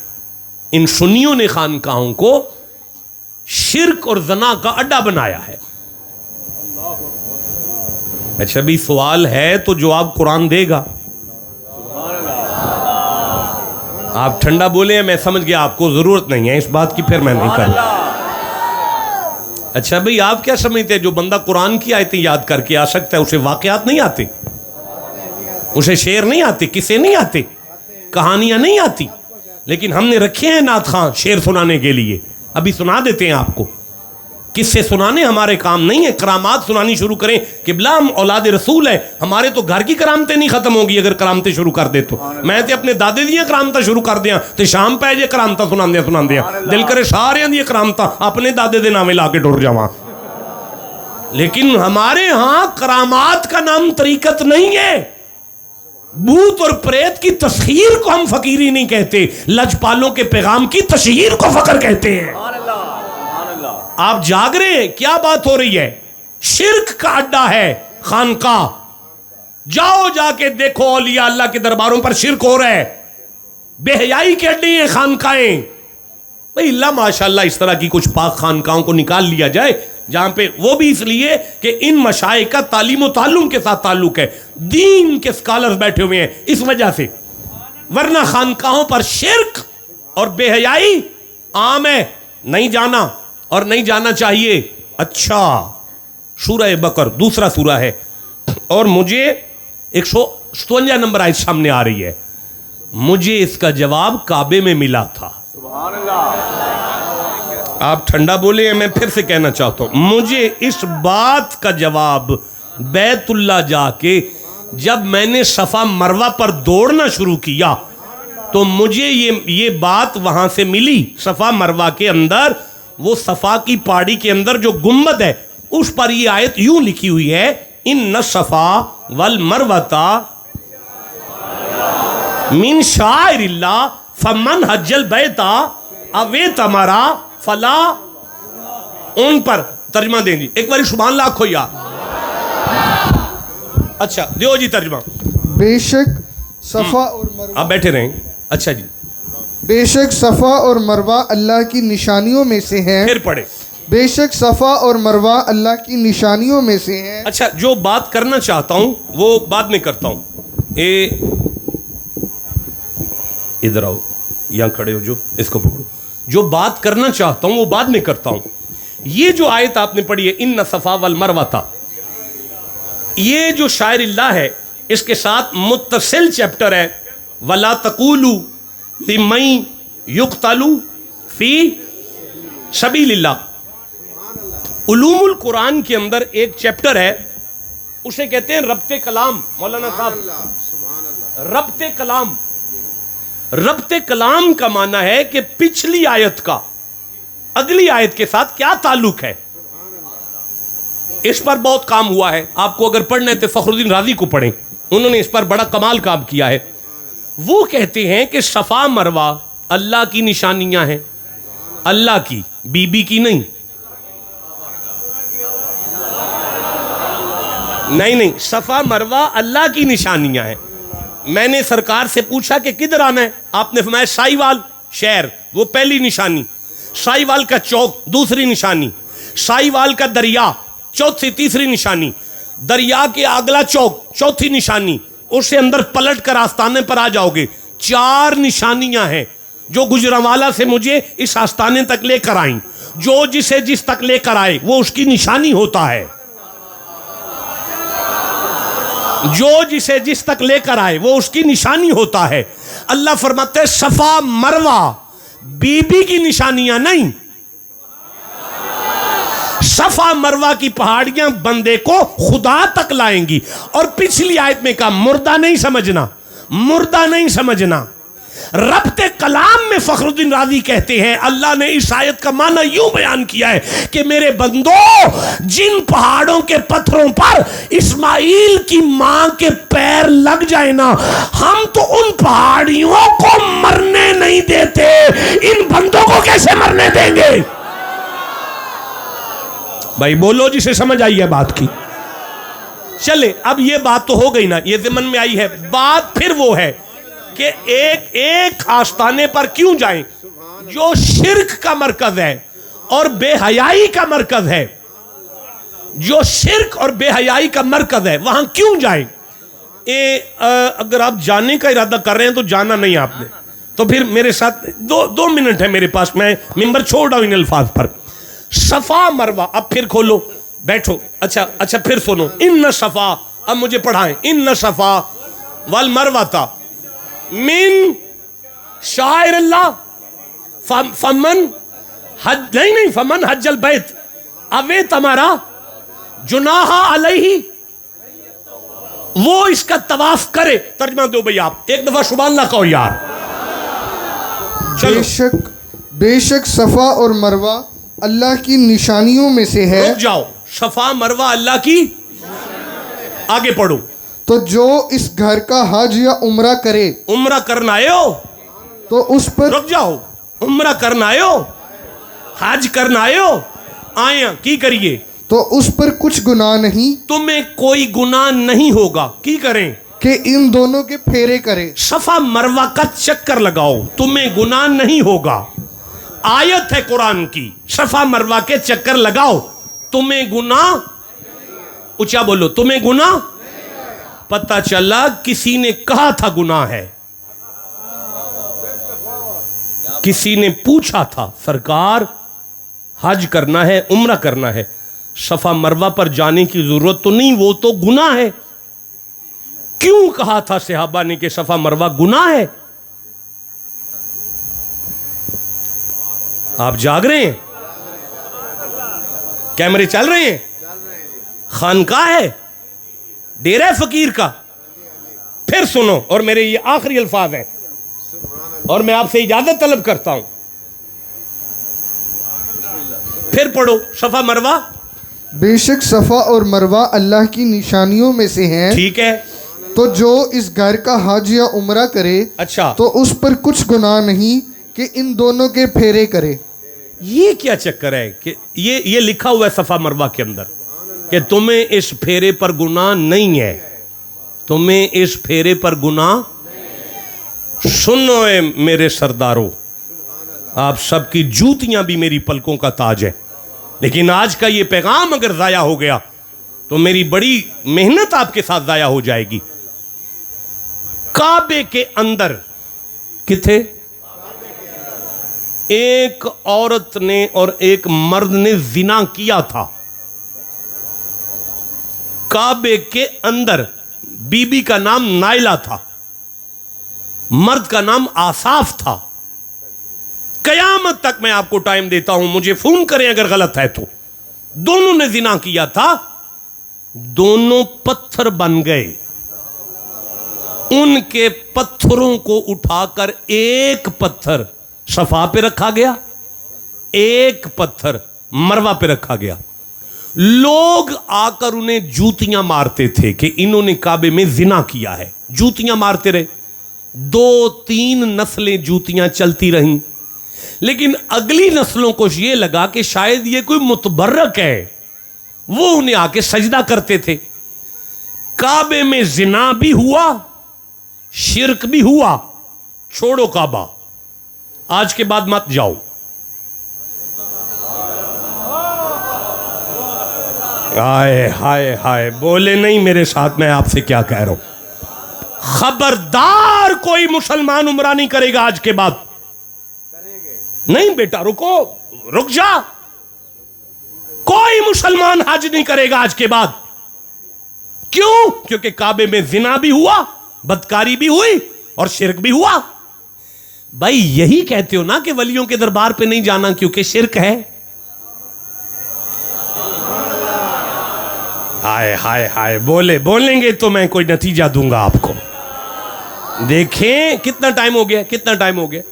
इन सुन्नियों ने खानकाहों को शिर्क और जना का अड्डा बनाया है। अच्छा भी सवाल है तो जवाब कुरान देगा। आप ठंडा बोले हैं, मैं समझ गया, आपको जरूरत नहीं है इस बात की, फिर मैं नहीं करूँ। अच्छा भाई, आप क्या समझते हैं जो बंदा कुरान की आयतें याद करके आ सकता है, उसे वाकयात नहीं आते, उसे शेर नहीं आते, किस्से नहीं आते, कहानियां नहीं आती? लेकिन हमने रखे हैं नात खां शेर सुनाने के लिए, अभी सुना देते हैं आपको। किस्से सुनाने हमारे काम नहीं है, करामात सुनानी शुरू करें। किबला हम औलाद रसूल है, हमारे तो घर की करामतें नहीं खत्म होगी अगर करामतें शुरू कर दे तो। मैं तो अपने दादे दियां करामतां शुरू कर दियां तो शाम पै जे करामतां सुनांदे दिल करे सारियां दी करामतां अपने दादे दे नामे ला के टुर जावां। लेकिन हमारे यहां करामात का नाम तरीकत नहीं है। भूत और प्रेत की तस्खीर को हम फकीरी नहीं कहते, लजपालों के पैगाम की तशहीर को फकर कहते हैं। आप जाग रहे हैं? क्या बात हो रही है? शिर्क का अड्डा है खानका। जाओ जाके देखो, औलिया अल्लाह के दरबारों पर शिर्क हो रहा है। बेहयाई के अड्डे हैं खानकाएं। भाई अल्लाह माशाल्लाह इस तरह की कुछ पाक खानकाओं को निकाल लिया जाए जहां पे, वो भी इसलिए कि इन मशाइख का तालीम व ताल्लुम के साथ ताल्लुक है, दीन के स्कॉलर्स बैठे हुए हैं इस वजह से। वरना खानकाहों पर शिर्क और बेहयाई आम है, नहीं जाना और नहीं जाना चाहिए। अच्छा, सूरह बकर दूसरा सूरा है और मुझे 157 नंबर आयत सामने आ रही है। मुझे इसका जवाब काबे में मिला था। आप ठंडा बोले हैं, मैं फिर से कहना चाहता हूं, मुझे इस बात का जवाब बैतुल्ला जाके जब मैंने सफा मरवा पर दौड़ना शुरू किया तो मुझे ये बात वहां से मिली। सफा मरवा के अंदर, वो सफा की पहाड़ी के अंदर जो गुम्बद है उस पर ये आयत यूं लिखी हुई है, इन सफा वल मरवता मिन शाइरिल्लाह फमन हज्जल बैता अवे तमरा फला। उन पर तर्जमा देंगी एक बार, सुभान अल्लाह खो यार। अच्छा दियो जी तर्जमा। बेशक सफा और मरवा, आप बैठे रहें। अच्छा जी, बेशक सफा और मरवा अल्लाह की निशानियों में से हैं। फिर पढ़े। बेशक सफा और मरवा अल्लाह की निशानियों में से हैं। अच्छा, जो बात करना चाहता हूं वो बाद में करता हूं। इधर आओ, यहां खड़े हो, जो इसको पकड़ो। जो बात करना चाहता हूं वो बाद में करता हूं। ये जो आयत आपने पढ़ी है, इन सफा वल मरवा था, ये जो शायरिल्लाह है इसके साथ मुत्तसिल चैप्टर है, वला तकूलू लिमई युक्तलू फी सबीलिल्लाह। उलूमुल कुरान के अंदर एक चैप्टर है, उसे कहते हैं रब्ते कलाम। मौलाना साहब, रब्ते कलाम। रब्ते कलाम का माना है कि पिछली आयत का अगली आयत के साथ क्या ताल्लुक है। इस पर बहुत काम हुआ है। आपको अगर पढ़ना है तो फखरुद्दीन राजी को पढ़ें, उन्होंने इस पर बड़ा कमाल काम किया है। वो कहते हैं कि सफा मरवा अल्लाह की निशानियां हैं, अल्लाह की, बीबी की नहीं। नहीं, सफा मरवा अल्लाह की निशानियां हैं। मैंने सरकार से पूछा कि किधर आना है, आपने फरमाया साहिवाल शहर, वो पहली निशानी। साहिवाल का चौक दूसरी निशानी, साहिवाल का दरिया चौथी तीसरी निशानी, दरिया के अगला चौक चौथी निशानी, उससे अंदर पलट कर आस्थाने पर आ जाओगे। 4 निशानियां हैं जो गुजरांवाला से मुझे इस आस्थाने तक लेकर आई। जो जिसे जिस तक लेकर आए वो उसकी निशानी होता है। जो जिसे जिस तक लेकर आए वो उसकी निशानी होता है। अल्लाह फरमाते हैं सफा मरवा बीबी की निशानियां नहीं, सफा मरवा की पहाड़ियां बंदे को खुदा तक लाएंगी। और पिछली आयत में कहा मुर्दा नहीं समझना, मुर्दा नहीं समझना। रब्ते कलाम में फखरुद्दीन राजी कहते हैं अल्लाह ने इस आयत का माना यूं बयान किया है कि मेरे बंदो, जिन पहाड़ों के पत्थरों पर इस्माइल की मां के पैर लग जाए ना, हम तो उन पहाड़ियों को मरने नहीं देते, इन बंदों को कैसे मरने देंगे? भाई बोलो जिसे समझ आई है बात की। चले अब ये बात तो हो गई ना, ये ज़िमन में आई है। बात फिर वो है कि एक आस्थाने पर क्यों जाएं जो शिर्क का मरकज है और बेहयाई का मरकज है। जो शिर्क और बेहयाई का मरकज है वहां क्यों जाएं? अगर आप जाने का इरादा कर रहे हैं तो जाना नहीं आपने, तो फिर मेरे साथ 2 मिनट है मेरे पास, मैं मिंबर छोड़ रहा हूं इन अल्फाज पर। सफा मरवा, अब फिर खोलो बैठो। अच्छा फिर सुनो। इन सफा, अब मुझे पढ़ाएं। इन सफा वल मरवाता मिन शायर अल्लाह फमन हज नहीं फमन हज्जल बैत अवे तमारा जुनाहा अलैहि, वो इसका तवाफ करे। तर्जमा दो भाई आप, एक दफा सुभान अल्लाह कहो यार। बेशक सफा और मरवा अल्लाह की निशानियों में से है। रुक जाओ, सफा मरवा अल्लाह की, आगे पढ़ो। तो जो इस घर का हज या उम्रा करे, उम्रा करना आयो तो उस पर, रुक जाओ, उम्रा करना आयो, हज करना आयो, आया की करिए, तो उस पर कुछ गुनाह नहीं, तुम्हें कोई गुनाह नहीं होगा। की करें कि इन दोनों के फेरे करे। सफा मरवा का चक्कर लगाओ, तुम्हें गुनाह नहीं होगा। आयत है कुरान की, सफा मरवा के चक्कर लगाओ, तुम्हें गुनाह, ऊंचा बोलो, तुम्हें गुनाह। पता चला किसी ने कहा था गुनाह है, किसी ने पूछा था सरकार हज करना है, उम्रा करना है, सफा मरवा पर जाने की जरूरत तो नहीं, वो तो गुनाह है। क्यों कहा था सहाबा ने कि सफा मरवा गुनाह है? आप जाग रहे हैं? कैमरे चल रहे हैं? खानका है, डेरा फकीर का। फिर सुनो, और मेरे ये आखिरी अल्फाज हैं और मैं आपसे इजाजत तलब करता हूं। फिर पढ़ो सफा मरवा। बेशक सफा और मरवा अल्लाह की निशानियों में से हैं। ठीक है। तो जो इस घर का हज या उम्रा करे, अच्छा, तो उस पर कुछ गुनाह नहीं कि इन दोनों के फेरे करे। ये क्या चक्कर है कि ये लिखा हुआ है सफा मरवा के अंदर कि तुम्हें इस फेरे पर गुनाह नहीं है, तुम्हें इस फेरे पर गुनाह। सुनो ए मेरे सरदारों, आप सबकी जूतियां भी मेरी पलकों का ताज है, लेकिन आज का ये पैगाम अगर जाया हो गया तो मेरी बड़ी मेहनत आपके साथ जाया हो जाएगी। काबे के अंदर किथे एक औरत ने और एक मर्द ने जिना किया था। काबे के अंदर बीबी का नाम नाइला था, मर्द का नाम आसाफ था। कयामत तक मैं आपको टाइम देता हूं, मुझे फोन करें अगर गलत है तो। दोनों ने जिना किया था, दोनों पत्थर बन गए। उनके पत्थरों को उठाकर एक पत्थर सफा पे रखा गया, एक पत्थर मरवा पे रखा गया। लोग आकर उन्हें जूतियां मारते थे कि इन्होंने काबे में जिना किया है, जूतियां मारते रहे। 2-3 नस्लें जूतियां चलती रहीं, लेकिन अगली नस्लों को यह लगा कि शायद ये कोई मुतबर्रक है, वो उन्हें आके सजदा करते थे। काबे में जिना भी हुआ, शिरक भी हुआ। छोड़ो काबा, आज के बाद मत जाओ। हाय हाय हाय, बोले नहीं मेरे साथ, मैं आपसे क्या कह रहा हूं। खबरदार कोई मुसलमान उम्रा नहीं करेगा आज के बाद। नहीं बेटा रुको, रुक जा। कोई मुसलमान हज नहीं करेगा आज के बाद। क्यों? क्योंकि काबे में जिना भी हुआ, बदकारी भी हुई और शिरक भी हुआ। भाई यही कहते हो ना कि वलियों के दरबार पे नहीं जाना क्योंकि शिरक है। हाय हाय हाय, बोलेंगे तो मैं कोई नतीजा दूंगा आपको। देखें कितना टाइम हो गया, कितना टाइम हो गया।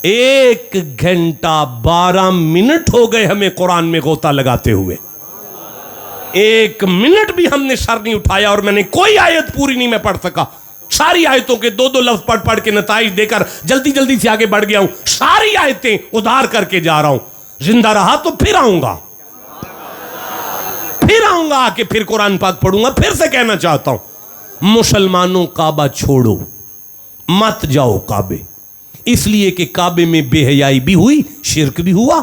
1 घंटा 12 मिनट हो गए हमें कुरान में गोता लगाते हुए। 1 मिनट भी हमने सर नहीं उठाया और मैंने कोई आयत पूरी नहीं मैं पढ़ सका। सारी आयतों के 2-2 लफ्ज पढ़ के नताइज देकर जल्दी जल्दी से आगे बढ़ गया हूं। सारी आयतें उधार करके जा रहा हूं। जिंदा रहा तो फिर आऊंगा आके फिर कुरान पाक पढ़ूंगा। फिर से कहना चाहता हूं, मुसलमानों काबा छोड़ो, मत जाओ काबे। इसलिए कि काबे में बेहयाई भी हुई, शिरक भी हुआ।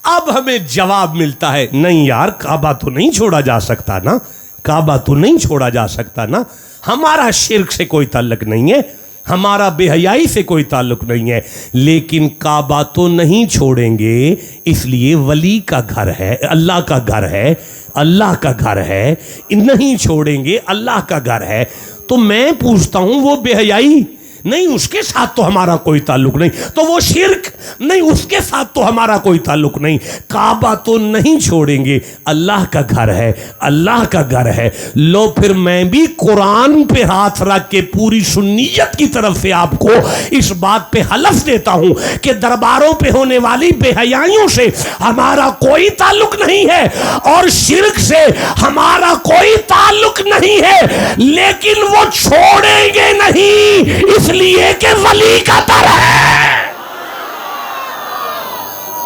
अब हमें जवाब मिलता है, नहीं यार काबा तो नहीं छोड़ा जा सकता ना, काबा तो नहीं छोड़ा जा सकता ना। हमारा शिरक से कोई ताल्लुक नहीं है, हमारा बेहयाई से कोई ताल्लुक नहीं है, लेकिन काबा तो नहीं छोड़ेंगे। इसलिए वली का घर है, अल्लाह का घर है, अल्लाह का घर है, नहीं छोड़ेंगे, अल्लाह का घर है। तो मैं पूछता हूं वो बेहयाई नहीं, उसके साथ तो हमारा कोई ताल्लुक नहीं। तो वो शिरक नहीं, उसके साथ तो हमारा कोई ताल्लुक नहीं। काबा तो नहीं छोड़ेंगे, अल्लाह का घर है, अल्लाह का घर है। लो फिर मैं भी कुरान पे हाथ रख के पूरी सुन्नियत की तरफ से आपको इस बात पे हलफ देता हूं कि दरबारों पे होने वाली बेहयाइयों से हमारा कोई ताल्लुक नहीं है और शिरक से हमारा कोई ताल्लुक नहीं है, लेकिन वो छोड़ेंगे नहीं इसलिए कि वली का दर है।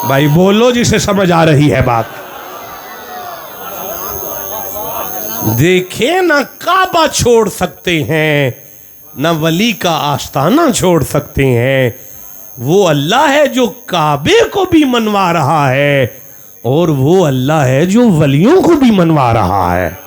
भाई बोलो जिसे समझ आ रही है बात। देखें ना, काबा छोड़ सकते हैं ना वली का आस्ताना छोड़ सकते हैं। वो अल्लाह है जो काबे को भी मनवा रहा है और वो अल्लाह है जो वलियों को भी मनवा रहा है।